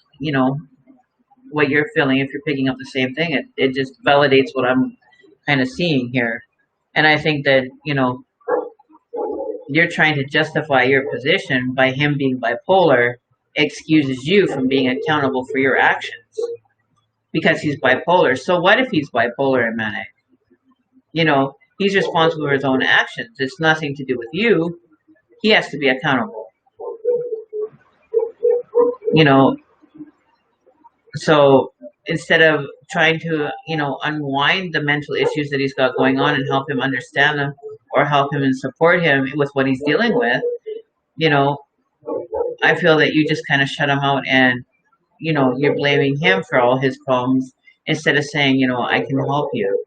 what you're feeling. If you're picking up the same thing, it just validates what I'm kind of seeing here. And I think that, you're trying to justify your position by him being bipolar, excuses you from being accountable for your actions because he's bipolar. So what if he's bipolar and manic? He's responsible for his own actions. It's nothing to do with you. He has to be accountable. You know, so instead of trying to, unwind the mental issues that he's got going on and help him understand them, or help him and support him with what he's dealing with, you know, I feel that you just kind of shut him out, and you're blaming him for all his problems instead of saying, I can help you.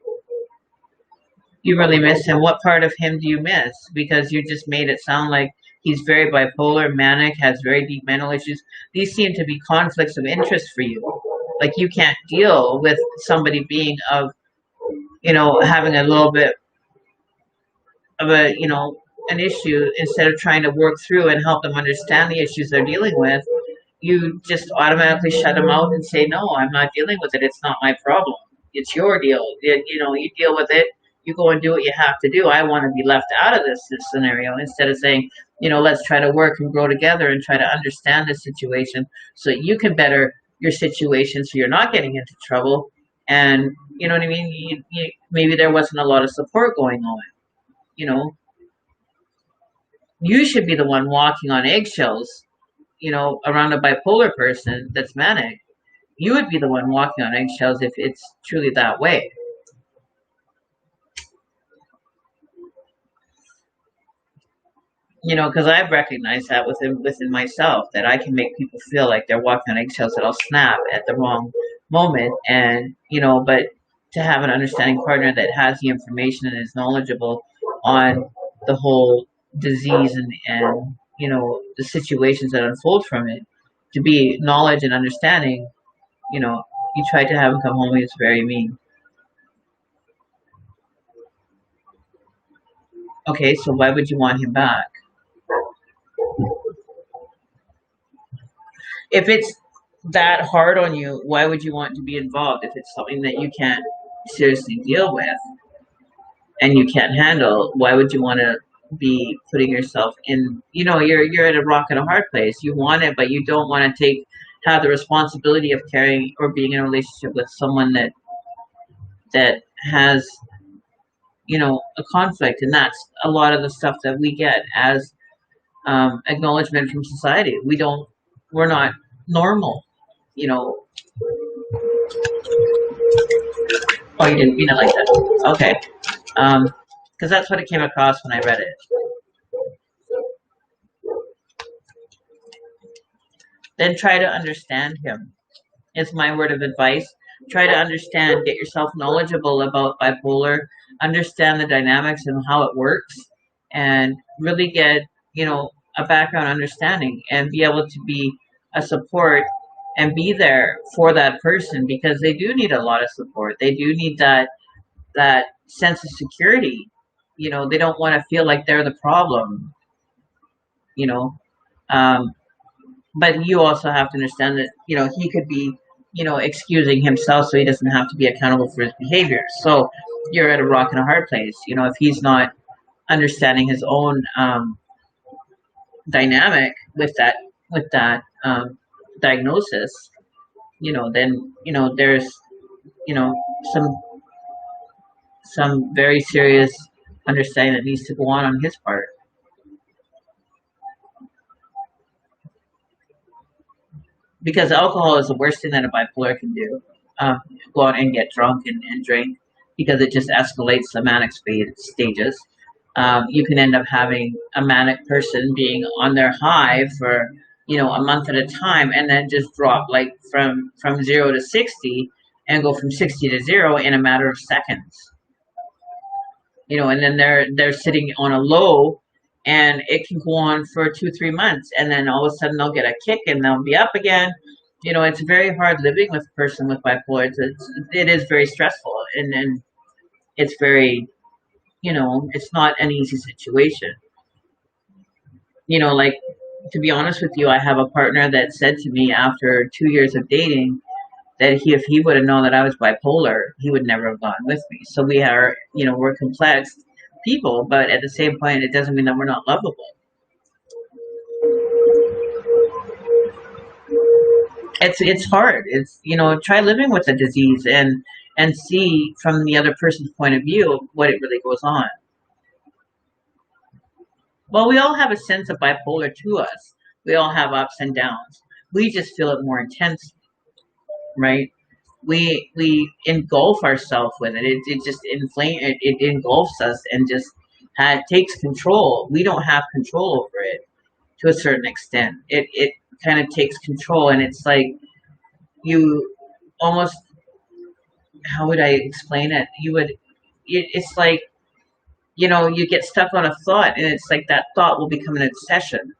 You really miss him. What part of him do you miss? Because you just made it sound like he's very bipolar, manic, has very deep mental issues. These seem to be conflicts of interest for you. Like you can't deal with somebody being of, having a little bit of an issue instead of trying to work through and help them understand the issues they're dealing with. You just automatically shut them out and say, no, I'm not dealing with it. It's not my problem. It's your deal. You deal with it. You go and do what you have to do. I want to be left out of this scenario instead of saying, let's try to work and grow together and try to understand the situation so that you can better your situation so you're not getting into trouble. And you know what I mean? Maybe there wasn't a lot of support going on. You know, you should be the one walking on eggshells, around a bipolar person that's manic. You would be the one walking on eggshells if it's truly that way. Because I've recognized that within myself, that I can make people feel like they're walking on eggshells, that I'll snap at the wrong moment, and but to have an understanding partner that has the information and is knowledgeable on the whole disease and the situations that unfold from it, to be knowledge and understanding, you try to have him come home, he was very mean. Okay, so why would you want him back? If it's that hard on you, why would you want to be involved if it's something that you can't seriously deal with and you can't handle? Why would you want to be putting yourself in? You're at a rock and a hard place. You want it, but you don't want to have the responsibility of carrying or being in a relationship with someone that has a conflict, and that's a lot of the stuff that we get as acknowledgement from society. We're not normal, you know. Oh, you didn't mean it like that. Okay. Because that's what it came across when I read it. Then try to understand him. It's my word of advice. Try to understand, get yourself knowledgeable about bipolar, understand the dynamics and how it works, and really get, a background understanding and be able to be a support and be there for that person, because they do need a lot of support. They do need that sense of security. They don't want to feel like they're the problem, you know. Um, but you also have to understand that, he could be, excusing himself so he doesn't have to be accountable for his behavior. So you're at a rock and a hard place. If he's not understanding his own dynamic with that diagnosis, then there's you know some very serious understanding that needs to go on his part. Because alcohol is the worst thing that a bipolar can do. Go out and get drunk and drink, because it just escalates the manic stages. You can end up having a manic person being on their high for a month at a time, and then just drop like from 0 to 60, and go from 60 to 0 in a matter of seconds. And then they're sitting on a low, and it can go on for 2 3 months, and then all of a sudden they'll get a kick and they'll be up again. It's very hard living with a person with bipolar. It is very stressful, and it's very, it's not an easy situation. Like, to be honest with you, I have a partner that said to me after 2 years of dating that if he would have known that I was bipolar, he would never have gone with me. So we're complex people, but at the same point, it doesn't mean that we're not lovable. It's hard. It's try living with a disease and see from the other person's point of view what it really goes on. Well, we all have a sense of bipolar to us. We all have ups and downs. We just feel it more intensely, right? We engulf ourselves with it. It just engulfs us and just takes control. We don't have control over it to a certain extent. It kind of takes control, and it's like you almost, how would I explain it? It's like, you get stuck on a thought, and it's like that thought will become an obsession,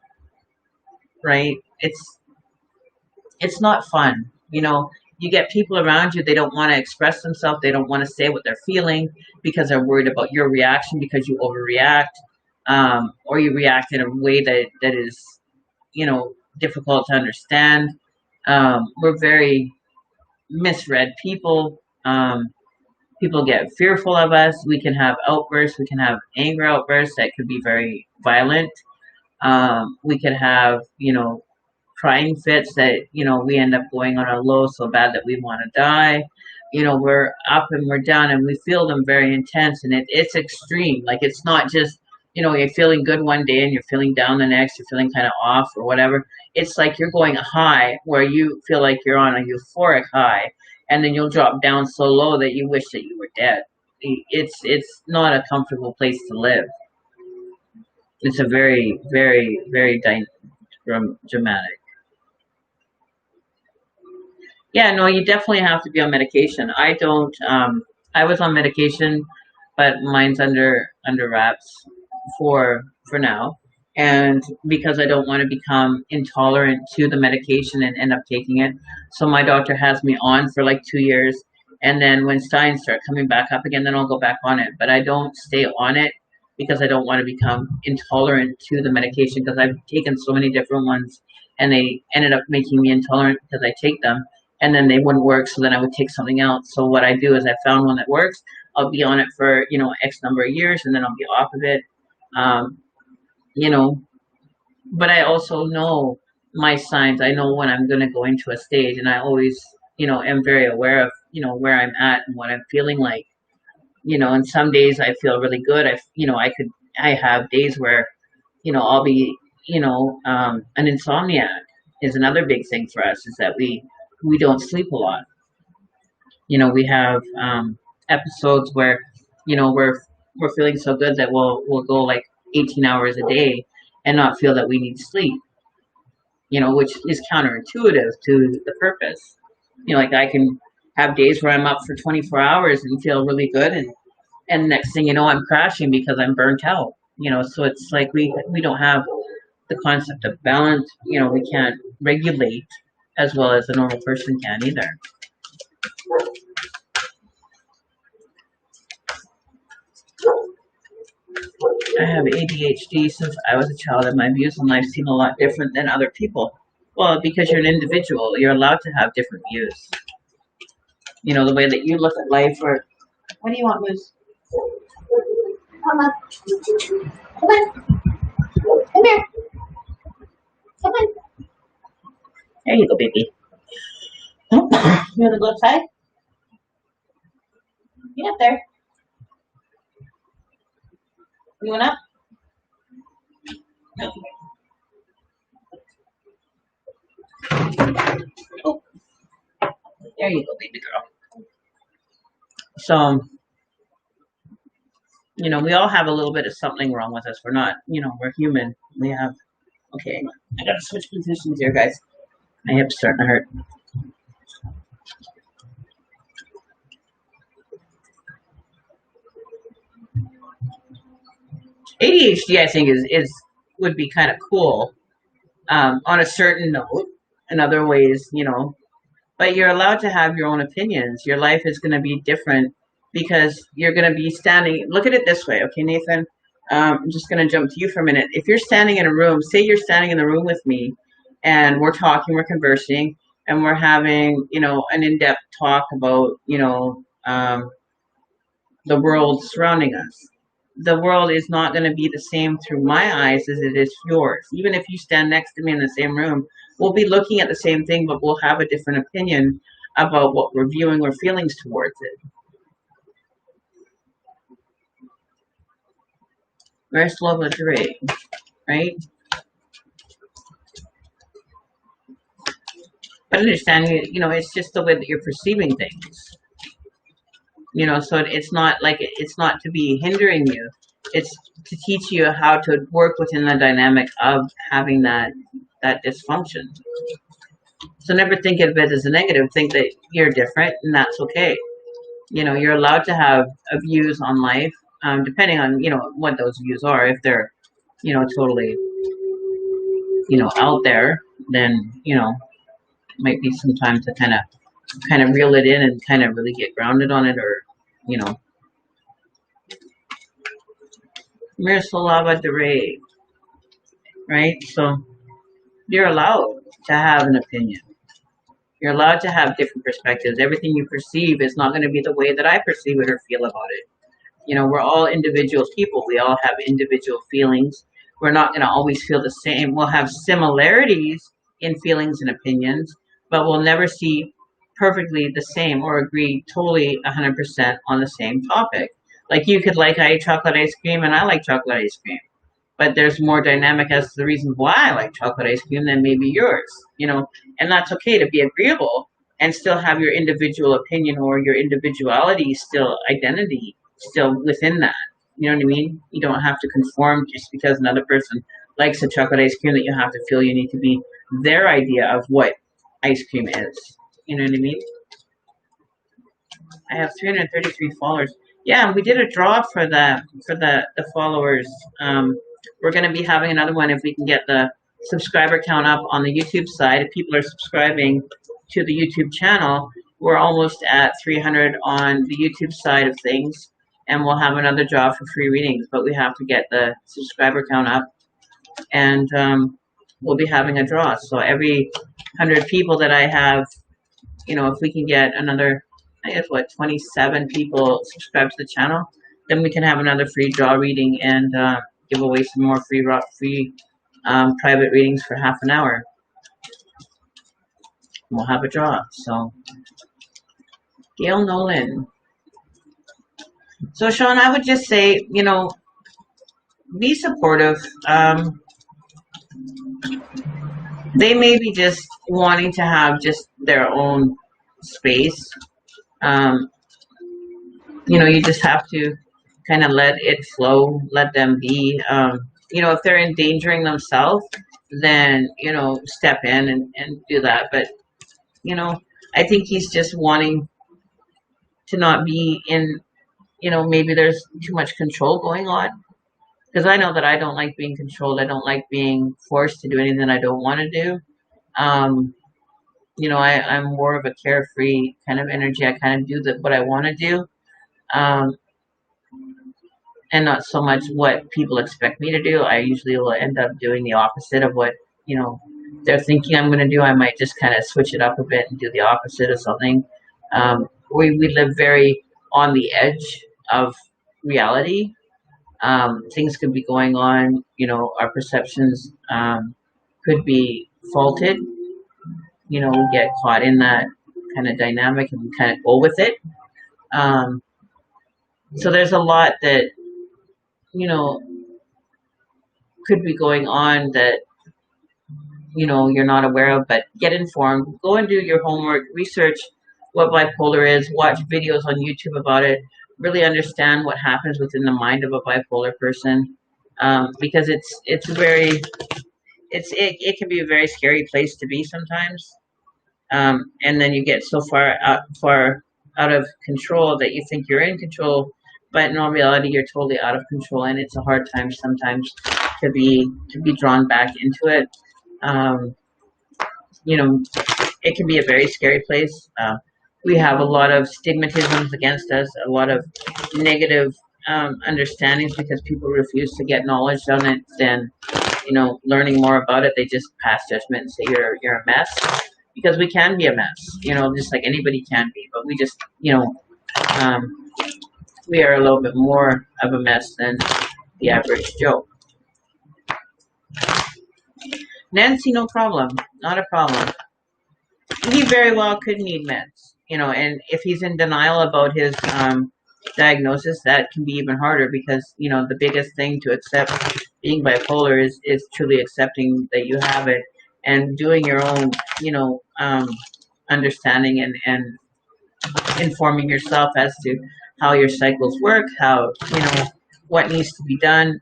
right? It's not fun. You get people around you, they don't want to express themselves, they don't want to say what they're feeling because they're worried about your reaction because you overreact, or you react in a way that is, difficult to understand. We're very misread people. People get fearful of us. We can have outbursts. We can have anger outbursts that could be very violent. We could have, crying fits that, we end up going on a low so bad that we want to die. We're up and we're down, and we feel them very intense, and it's extreme. Like, it's not just, you're feeling good one day and you're feeling down the next, you're feeling kind of off or whatever. It's like you're going high where you feel like you're on a euphoric high, and then you'll drop down so low that you wish that you were dead. It's not a comfortable place to live. It's a very, very, very dramatic. Yeah, no, you definitely have to be on medication. I don't. I was on medication, but mine's under wraps for now, and because I don't want to become intolerant to the medication and end up taking it, so my doctor has me on for like 2 years, and then when signs start coming back up again, then I'll go back on it. But I don't stay on it because I don't want to become intolerant to the medication, because I've taken so many different ones, and they ended up making me intolerant because I take them, and then they wouldn't work, so then I would take something else. So what I do is I found one that works. I'll be on it for, X number of years, and then I'll be off of it. Um, you know, but I also know my signs. I know when I'm going to go into a stage, and I always, am very aware of, where I'm at and what I'm feeling like. And some days I feel really good. I have days where, I'll be, an insomniac is another big thing for us, is that we don't sleep a lot. We have episodes where, we're feeling so good that we'll go like 18 hours a day and not feel that we need sleep, which is counterintuitive to the purpose. Like, I can have days where I'm up for 24 hours and feel really good, and next thing you know, I'm crashing because I'm burnt out. So it's like we don't have the concept of balance. We can't regulate as well as a normal person can either. I have ADHD since I was a child, and my views in life seem a lot different than other people. Well, because you're an individual, you're allowed to have different views. The way that you look at life, or what do you want, Moose? Come on. Come on. Come here. Come on. There you go, baby. You want to go outside? Get up there. You want up? No. Oh. There you go, baby girl. So, we all have a little bit of something wrong with us. We're not, we're human. We have, okay, I gotta switch positions here, guys. My hip's starting to hurt. ADHD, I think, would be kind of cool, on a certain note. In other ways, but you're allowed to have your own opinions. Your life is going to be different because you're going to be standing. Look at it this way, okay, Nathan? I'm just going to jump to you for a minute. If you're standing in a room, say you're standing in the room with me, and we're talking, we're conversing, and we're having, an in-depth talk about, the world surrounding us. The world is not going to be the same through my eyes as it is yours. Even if you stand next to me in the same room, we'll be looking at the same thing, but we'll have a different opinion about what we're viewing or feelings towards it. Very slow but great, right? But understand, it's just the way that you're perceiving things. So it's not to be hindering you. It's to teach you how to work within the dynamic of having that dysfunction. So never think of it as a negative. Think that you're different, and that's okay. You're allowed to have views on life, depending on what those views are. If they're totally out there, then might be some time to kind of reel it in and kind of really get grounded on it, or you know Miroslava DeRay, right? So you're allowed to have an opinion. You're allowed to have different perspectives. Everything you perceive is not going to be the way that I perceive it or feel about it. We're all individual people. We all have individual feelings. We're not going to always feel the same. We'll have similarities in feelings and opinions, but we'll never see perfectly the same or agree totally 100% on the same topic. Like you could like chocolate ice cream and I like chocolate ice cream, but there's more dynamic as to the reason why I like chocolate ice cream than maybe yours, and that's okay to be agreeable and still have your individual opinion or your individuality still identity still within that. You know what I mean? You don't have to conform just because another person likes a chocolate ice cream that you have to feel you need to be their idea of what ice cream is. You know what I mean? I have 333 followers. Yeah, we did a draw for the followers. We're going to be having another one if we can get the subscriber count up on the YouTube side. If people are subscribing to the YouTube channel, we're almost at 300 on the YouTube side of things, and we'll have another draw for free readings. But we have to get the subscriber count up, and we'll be having a draw. So every 100 people that I have, if we can get another, I guess 27 people subscribe to the channel, then we can have another free draw reading and give away some more free private readings for half an hour. We'll have a draw. So Gail Nolan. So Sean, I would just say, be supportive. They may be just wanting to have just their own space. You just have to kind of let it flow, let them be. If they're endangering themselves, then, step in and do that. But, I think he's just wanting to not be in, maybe there's too much control going on. Because I know that I don't like being controlled. I don't like being forced to do anything I don't want to do. I'm more of a carefree kind of energy. I kind of do what I want to do. And not so much what people expect me to do. I usually will end up doing the opposite of what, they're thinking I'm going to do. I might just kind of switch it up a bit and do the opposite of something. We live very on the edge of reality. Things could be going on, our perceptions could be faulted. We get caught in that kind of dynamic and we kind of go with it. So there's a lot that, could be going on that, you're not aware of, but get informed. Go and do your homework, research what bipolar is, watch videos on YouTube about it, really understand what happens within the mind of a bipolar person, because it can be a very scary place to be sometimes, and then you get so far out of control that you think you're in control, but in all reality you're totally out of control, and it's a hard time sometimes to be drawn back into it. It can be a very scary place. We have a lot of stigmatisms against us, a lot of negative understandings because people refuse to get knowledge on it. Then, learning more about it, they just pass judgment and say you're a mess, because we can be a mess, just like anybody can be. But we just, we are a little bit more of a mess than the average Joe. Nancy, no problem, not a problem. He very well could need meds, and if he's in denial about his diagnosis, that can be even harder, because, the biggest thing to accept being bipolar is truly accepting that you have it and doing your own, understanding and informing yourself as to how your cycles work, how, what needs to be done.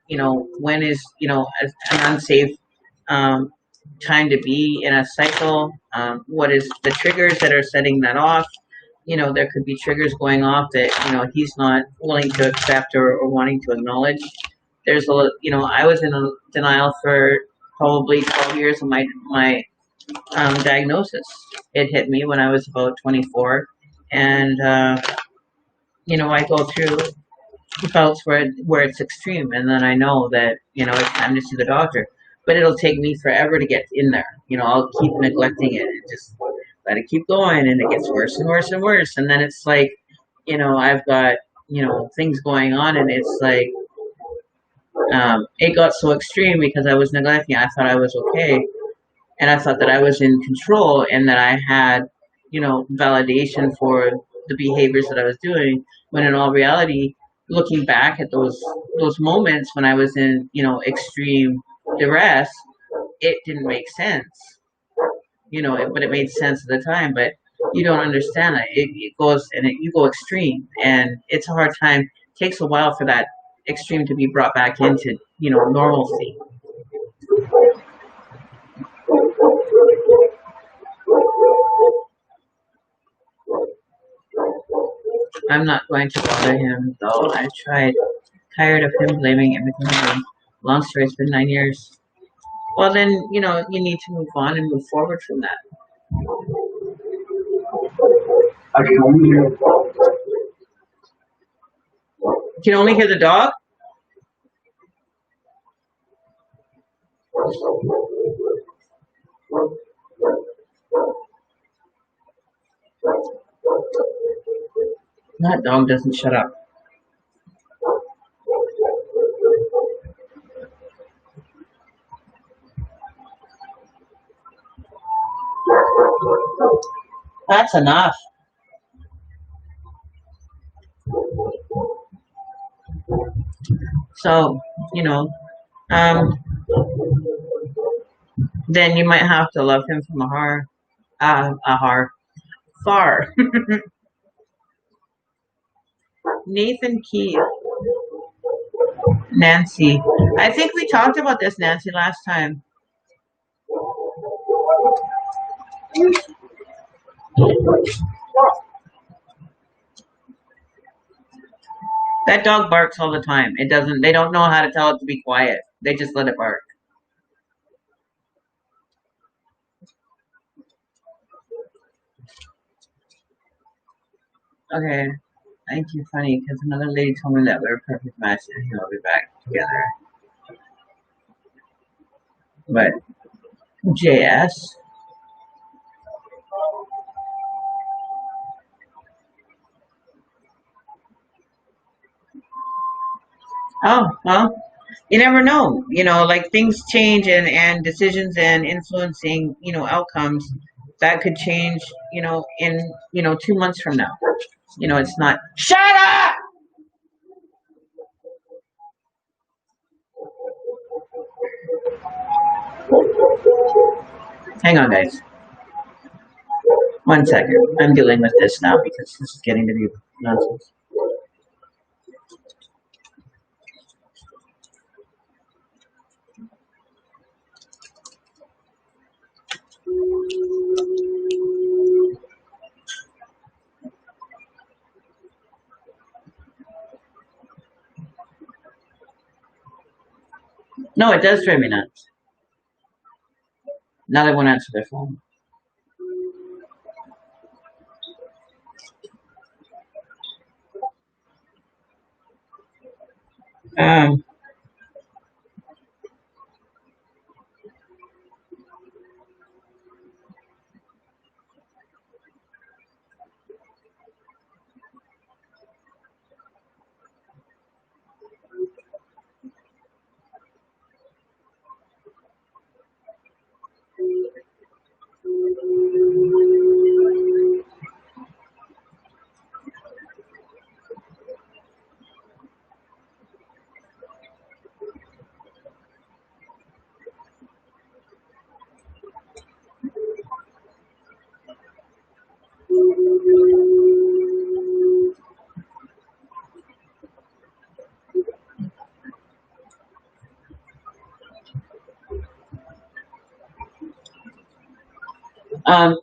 When is an unsafe um, time to be in a cycle. What is the triggers that are setting that off? There could be triggers going off that he's not willing to accept or wanting to acknowledge. There's I was in a denial for probably 12 years of my diagnosis. It hit me when I was about 24, and I go through bouts where it's extreme, and then I know that it's time to see the doctor. But it'll take me forever to get in there. I'll keep neglecting it and just let it keep going, and it gets worse and worse and worse. And then it's like, I've got things going on, and it's like it got so extreme because I was neglecting. I thought I was okay, and I thought that I was in control, and that I had validation for the behaviors that I was doing. When in all reality, looking back at those moments when I was in extreme duress, it didn't make sense. But it made sense at the time. But you don't understand that it goes and you go extreme, and it's a hard time. It takes a while for that extreme to be brought back into normalcy. I'm not going to bother him, though. I tried. Tired of him blaming everything on me. Long story, it's been 9 years. Well, then, you need to move on and move forward from that. I can only hear the dog. You can only hear the dog? That dog doesn't shut up. That's enough. So, um, then you might have to love him from far. Nathan Keith, Nancy. I think we talked about this, Nancy, last time. That dog barks all the time. They don't know how to tell it to be quiet. They just let it bark. Okay. Thank you, funny, because another lady told me that we're a perfect match and he'll be back together. But JS. Oh, well, you never know. Like things change and decisions and influencing, outcomes that could change, in, 2 months from now. It's not, shut up! Hang on, guys. 1 second. I'm dealing with this now because this is getting to be nonsense. No, it does drive me nuts. Now they won't answer their phone. Um,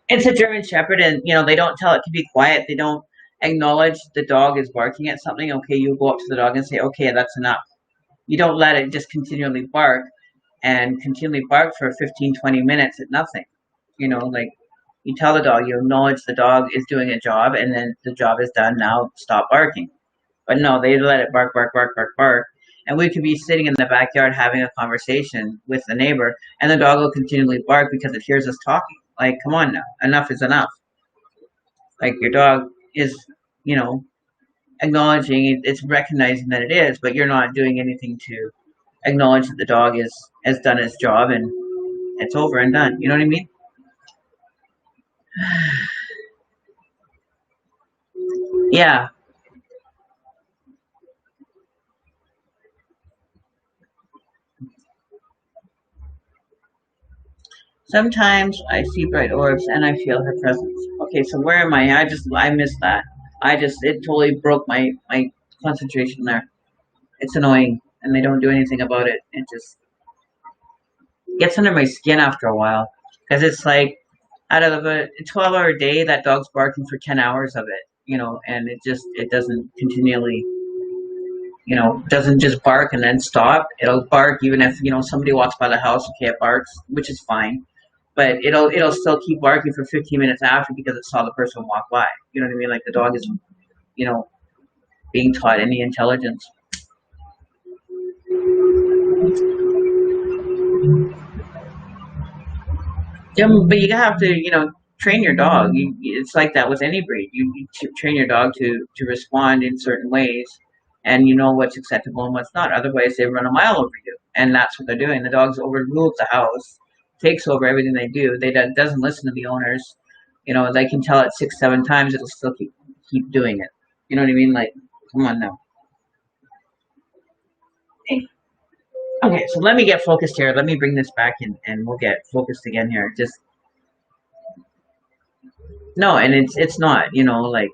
It's a German Shepherd, and they don't tell it to be quiet. They don't acknowledge the dog is barking at something. Okay, you go up to the dog and say, "Okay, that's enough." You don't let it just continually bark and continually bark for 15, 20 minutes at nothing. Like you tell the dog, you acknowledge the dog is doing a job, and then the job is done. Now stop barking. But no, they let it bark, bark, bark, bark, bark. And we could be sitting in the backyard having a conversation with the neighbor, and the dog will continually bark because it hears us talking. Like, come on now, enough is enough. Like your dog is, you know, acknowledging it's recognizing that it is, but you're not doing anything to acknowledge that the dog is has done its job and it's over and done. You know what I mean? Yeah. Sometimes I see bright orbs and I feel her presence. Okay, so where am I? I missed that. It totally broke my concentration there. It's annoying and they don't do anything about it. It just gets under my skin after a while because it's like out of a 12-hour day, that dog's barking for 10 hours of it, and it doesn't continually, doesn't just bark and then stop. It'll bark even if, somebody walks by the house, okay, it barks, which is fine. But it'll still keep barking for 15 minutes after because it saw the person walk by. You know what I mean? Like the dog isn't, you know, being taught any intelligence. Yeah, but you have to, train your dog. It's like that with any breed. You train your dog to respond in certain ways, and you know what's acceptable and what's not. Otherwise, they run a mile over you, and that's what they're doing. The dogs overrule the house, takes over everything they do. Doesn't listen to the owners. They can tell it 6, 7 times, it'll still keep doing it. You know what I mean? Like, come on now. Okay, so let me get focused here. Let me bring this back in, and we'll get focused again here. Just no, and it's not. Like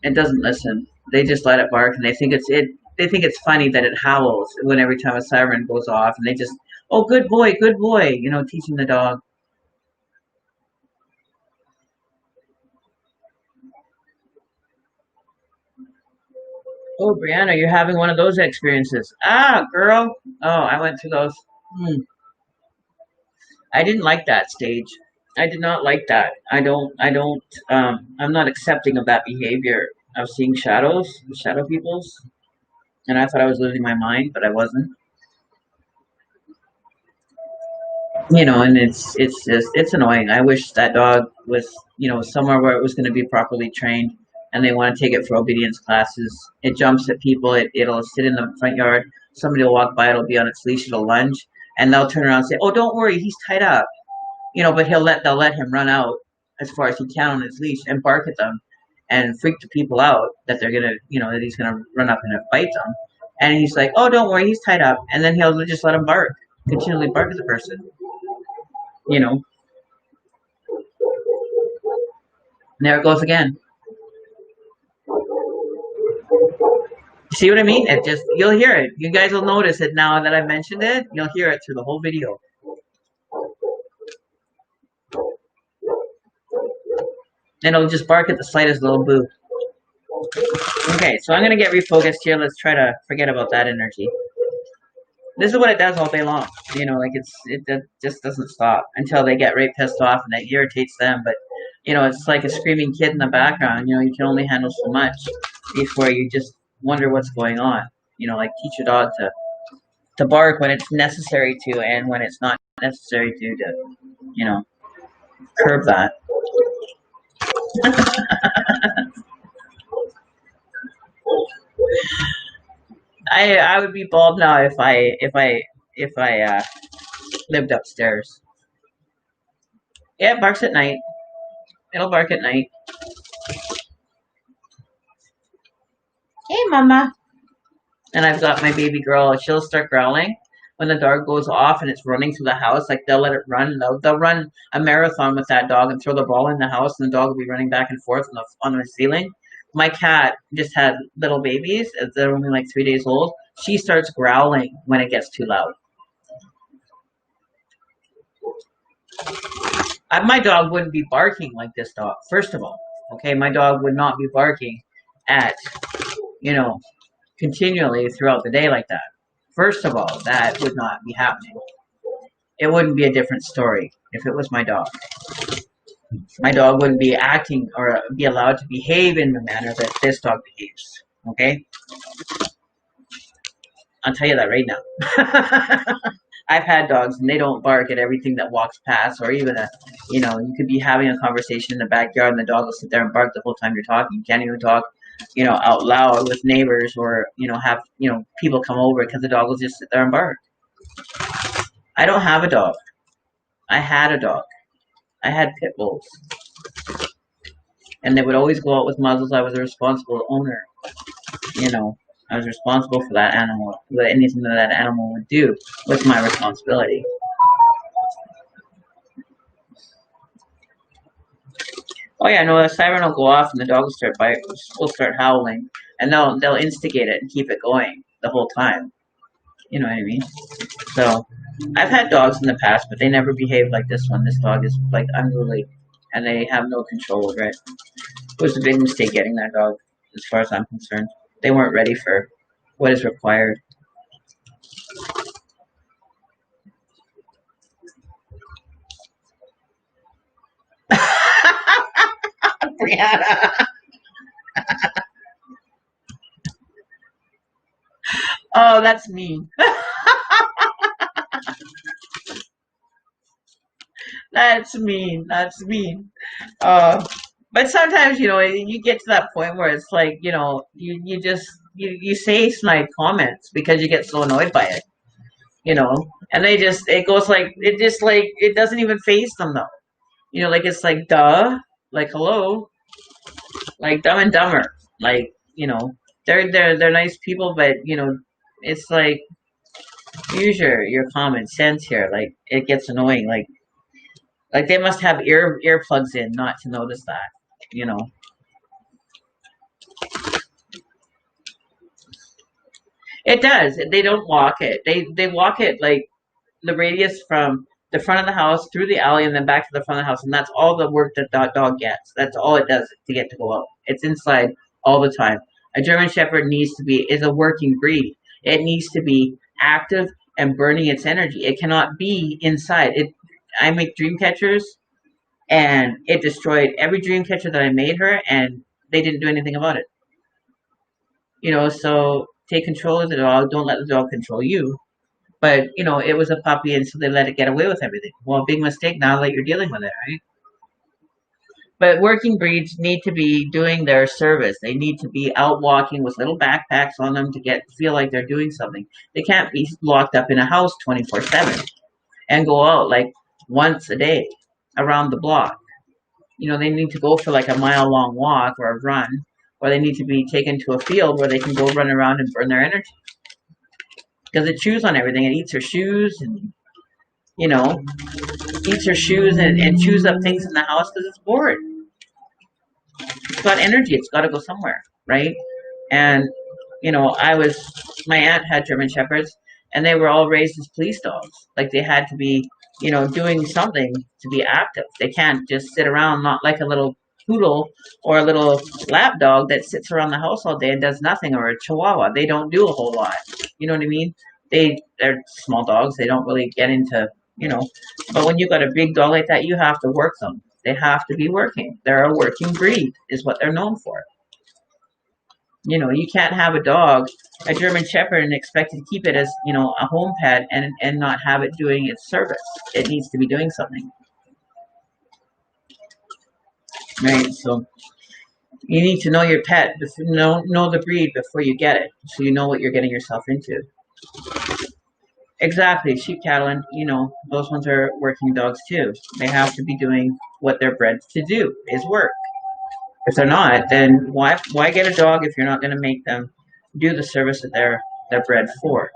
it doesn't listen. They just let it bark, and they think it's it. They think it's funny that it howls when every time a siren goes off, and they just, oh, good boy, teaching the dog. Oh, Brianna, you're having one of those experiences. Ah, girl. Oh, I went through those. Hmm. I didn't like that stage. I did not like that. I'm not accepting of that behavior of seeing shadows, shadow peoples. And I thought I was losing my mind, but I wasn't. And it's annoying. I wish that dog was, somewhere where it was going to be properly trained, and they want to take it for obedience classes. It jumps at people. It'll sit in the front yard. Somebody will walk by. It'll be on its leash. It'll lunge, and they'll turn around and say, "Oh, don't worry, he's tied up." But they'll let him run out as far as he can on his leash and bark at them, and freak the people out that they're gonna, that he's gonna run up and bite them. And he's like, "Oh, don't worry, he's tied up," and then he'll just let him bark, continually bark at the person. You know, and there it goes again. See what I mean? It just you'll hear it. You guys will notice it now that I mentioned it. You'll hear it through the whole video. And it'll just bark at the slightest little boo. Okay, so I'm gonna get refocused here. Let's try to forget about that energy. This is what it does all day long. Like it just doesn't stop until they get right pissed off and that irritates them. But it's like a screaming kid in the background. You can only handle so much before you just wonder what's going on. Like teach your dog to bark when it's necessary to, and when it's not necessary to curb that. I would be bald now if I lived upstairs. Yeah, it barks at night. It'll bark at night. Hey, mama. And I've got my baby girl. She'll start growling when the dog goes off and it's running through the house. Like they'll let it run. They'll run a marathon with that dog and throw the ball in the house, and the dog will be running back and forth on the ceiling. My cat just had little babies. They're only like 3 days old. She starts growling when it gets too loud. My dog wouldn't be barking like this dog. First of all, okay, my dog would not be barking at you know continually throughout the day like that. First of all, that would not be happening. It wouldn't be a different story if it was my dog. My dog wouldn't be acting or be allowed to behave in the manner that this dog behaves. Okay, I'll tell you that right now. I've had dogs and they don't bark at everything that walks past, or even you could be having a conversation in the backyard and the dog will sit there and bark the whole time you're talking. You can't even talk, out loud with neighbors or, have, people come over because the dog will just sit there and bark. I don't have a dog. I had a dog. I had pit bulls. And they would always go out with muzzles. I was a responsible owner. I was responsible for that animal. Anything that animal would do was my responsibility. Oh yeah, no, the siren will go off and the dog will start howling, and they'll instigate it and keep it going the whole time. You know what I mean? So I've had dogs in the past, but they never behaved like this one. This dog is like unruly, and they have no control over it. It was a big mistake getting that dog, as far as I'm concerned. They weren't ready for what is required. Brianna. Oh, that's mean. That's mean. That's mean. But sometimes, you get to that point where it's like, you just you say snide comments because you get so annoyed by it, and it doesn't even faze them though. Like it's like duh, like hello, like Dumb and Dumber, like they're nice people, but it's like use your common sense here. Like it gets annoying. Like they must have earplugs in not to notice that. You know. It does. They don't walk it. They walk it like the radius from the front of the house through the alley and then back to the front of the house, and that's all the work that dog gets. That's all it does to get to go out. It's inside all the time. A German Shepherd is a working breed. It needs to be active and burning its energy. It cannot be inside. I make dream catchers, and it destroyed every dream catcher that I made her, and they didn't do anything about it. So take control of the dog. Don't let the dog control you. But it was a puppy, and so they let it get away with everything. Well, big mistake now that you're dealing with it, right? But working breeds need to be doing their service. They need to be out walking with little backpacks on them to feel like they're doing something. They can't be locked up in a house 24/7 and go out like once a day around the block. They need to go for like a mile-long walk or a run, or they need to be taken to a field where they can go run around and burn their energy. Because it chews on everything. It eats her shoes and, eats her shoes and chews up things in the house because it's bored. It's got energy. It's got to go somewhere, right? And, my aunt had German Shepherds, and they were all raised as police dogs. Like they had to be, doing something to be active. They can't just sit around, not like a little poodle or a little lap dog that sits around the house all day and does nothing, or a chihuahua. They don't do a whole lot. You know what I mean? They're small dogs. They don't really get into, but when you got a big dog like that, you have to work them. They have to be working. They're a working breed is what they're known for. You can't have a German Shepherd, and expect to keep it as, a home pet and not have it doing its service. It needs to be doing something. Right? So you need to know your pet, know the breed before you get it, so you know what you're getting yourself into. Exactly, sheep cattle, and those ones are working dogs too. They have to be doing what they're bred to do, is work. If they're not, then why get a dog if you're not going to make them do the service that they're bred for?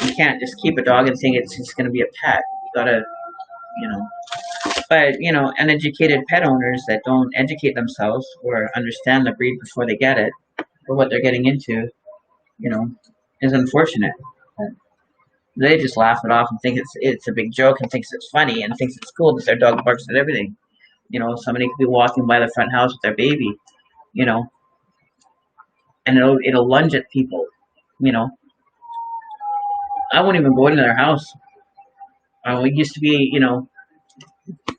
You can't just keep a dog and think it's just going to be a pet. You gotta, you know. But uneducated pet owners that don't educate themselves or understand the breed before they get it or what they're getting into, is unfortunate. They just laugh it off and think it's a big joke and thinks it's funny and thinks it's cool that their dog barks at everything. Somebody could be walking by the front house with their baby, you know, and it'll lunge at people. You know, I won't even go into their house. We used to be,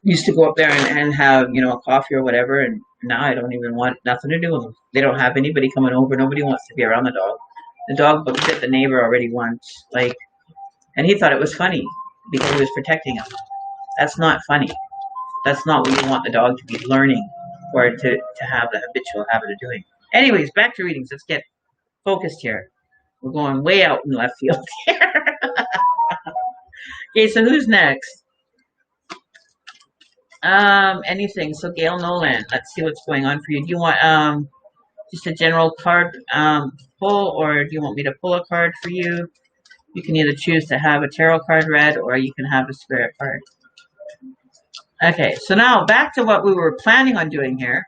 used to go up there and have a coffee or whatever, and now I don't even want nothing to do with them. They don't have anybody coming over. Nobody wants to be around the dog. The dog looked at the neighbor already once, and he thought it was funny because he was protecting him. That's not funny. That's not what you want the dog to be learning or to have the habitual habit of doing. Anyways, back to readings. Let's get focused here. We're going way out in left field here. Okay, so who's next? Anything. So Gail Nolan. Let's see what's going on for you. Do you want just a general card pull, or do you want me to pull a card for you? You can either choose to have a tarot card read, or you can have a spirit card. Okay, so now back to what we were planning on doing here.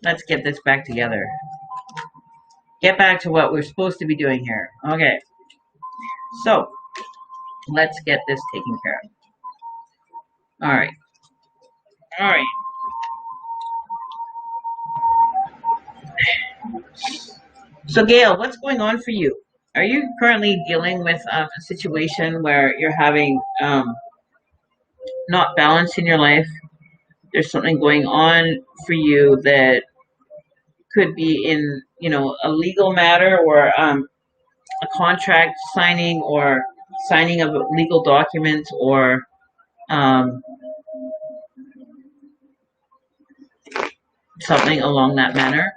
Let's get this back together. Get back to what we're supposed to be doing here. Okay, so let's get this taken care of. All right. All right. So Gail, what's going on for you? Are you currently dealing with a situation where you're having not balance in your life? There's something going on for you that could be in, a legal matter, or a contract signing, or signing of legal documents, or something along that manner.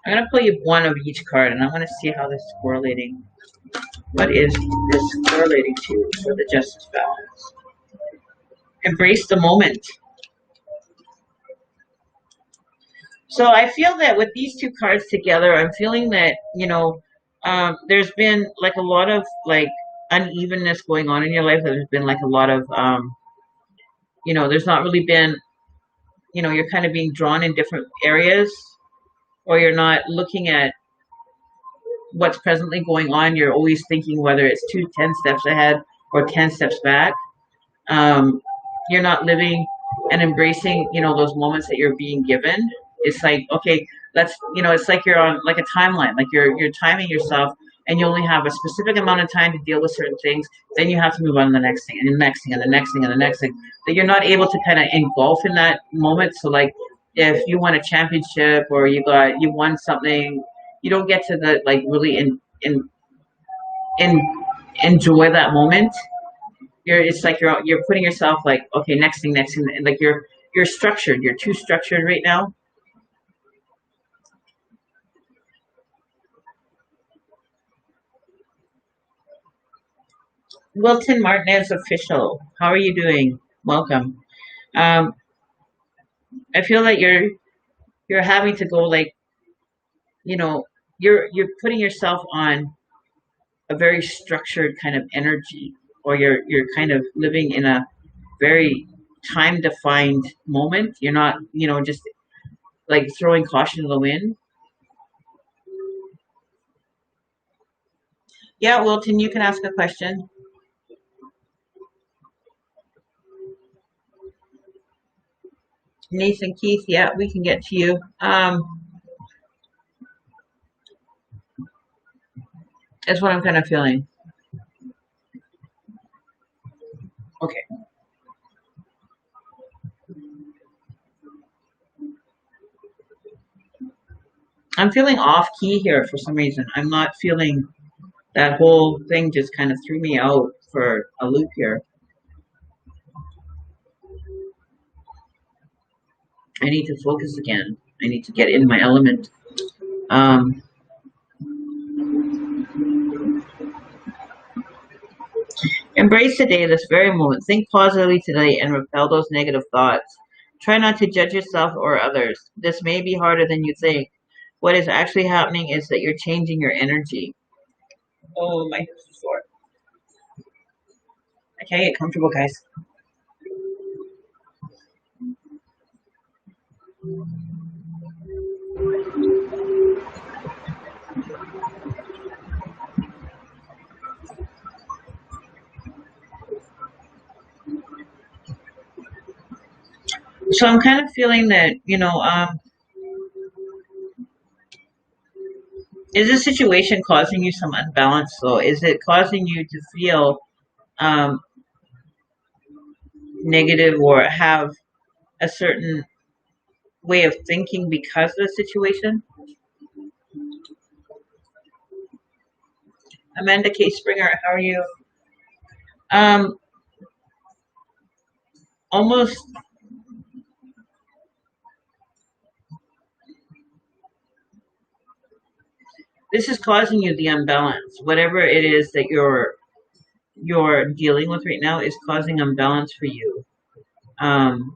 I'm going to pull you one of each card, and I want to see how this is correlating. What is this correlating to for the justice balance? Embrace the moment. So I feel that with these two cards together, I'm feeling that, there's been like a lot of unevenness going on in your life. There's been like a lot of, there's not really been, you're kind of being drawn in different areas, or you're not looking at what's presently going on. You're always thinking whether it's 10 steps ahead or 10 steps back. You're not living and embracing, those moments that you're being given. It's like, okay, it's like you're on like a timeline, like you're timing yourself, and you only have a specific amount of time to deal with certain things. Then you have to move on to the next thing, and the next thing, and the next thing, and the next thing. That you're not able to kind of engulf in that moment. So like, if you won a championship or you won something, you don't get to really enjoy that moment. It's like you're putting yourself like, okay, next thing, and like you're structured. You're too structured right now. Wilton Martinez official, how are you doing? Welcome. I feel that you're having to go you're putting yourself on a very structured kind of energy, or you're kind of living in a very time defined moment. You're not, just like throwing caution to the wind. Yeah, Wilton, you can ask a question. Nathan Keith, yeah, we can get to you. That's what I'm kind of feeling. Okay. I'm feeling off key here for some reason. I'm not feeling that whole thing, just kind of threw me out for a loop here. I need to focus again. I need to get in my element. Embrace the day, this very moment. Think positively today and repel those negative thoughts. Try not to judge yourself or others. This may be harder than you think. What is actually happening is that you're changing your energy. Oh, my hips are sore. Okay, get comfortable, guys. So I'm kind of feeling that, is this situation causing you some unbalance? So is it causing you to feel um, negative or have a certain way of thinking because of the situation? Amanda K. Springer, how are you? Um, almost, this is causing you the unbalance. Whatever it is that you're dealing with right now is causing unbalance for you. Um,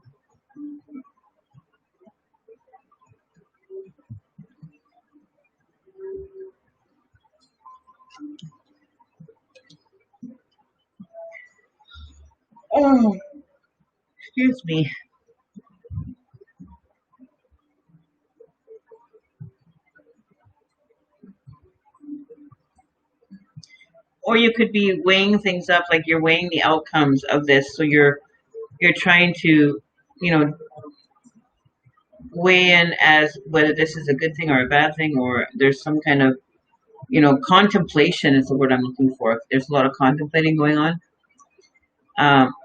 oh, excuse me. Or you could be weighing things up, like you're weighing the outcomes of this. So you're trying to, you know, weigh in as whether this is a good thing or a bad thing, or there's some kind of, contemplation is the word I'm looking for. There's a lot of contemplating going on.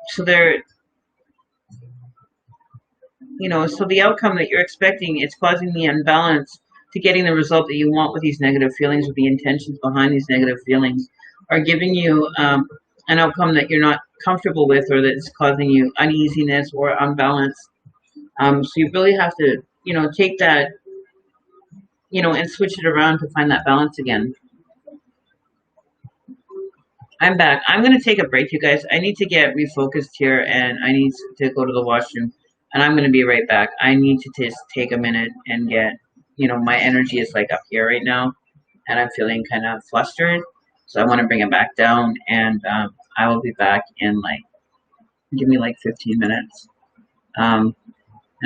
So there, so the outcome that you're expecting is causing the imbalance to getting the result that you want with these negative feelings, with the intentions behind these negative feelings, are giving you an outcome that you're not comfortable with, or that's causing you uneasiness or unbalance. So you really have to, take that, and switch it around to find that balance again. I'm back. I'm going to take a break, you guys. I need to get refocused here, and I need to go to the washroom, and I'm going to be right back. I need to just take a minute and get, my energy is like up here right now, and I'm feeling kind of flustered. So I want to bring it back down, and I will be back in give me like 15 minutes.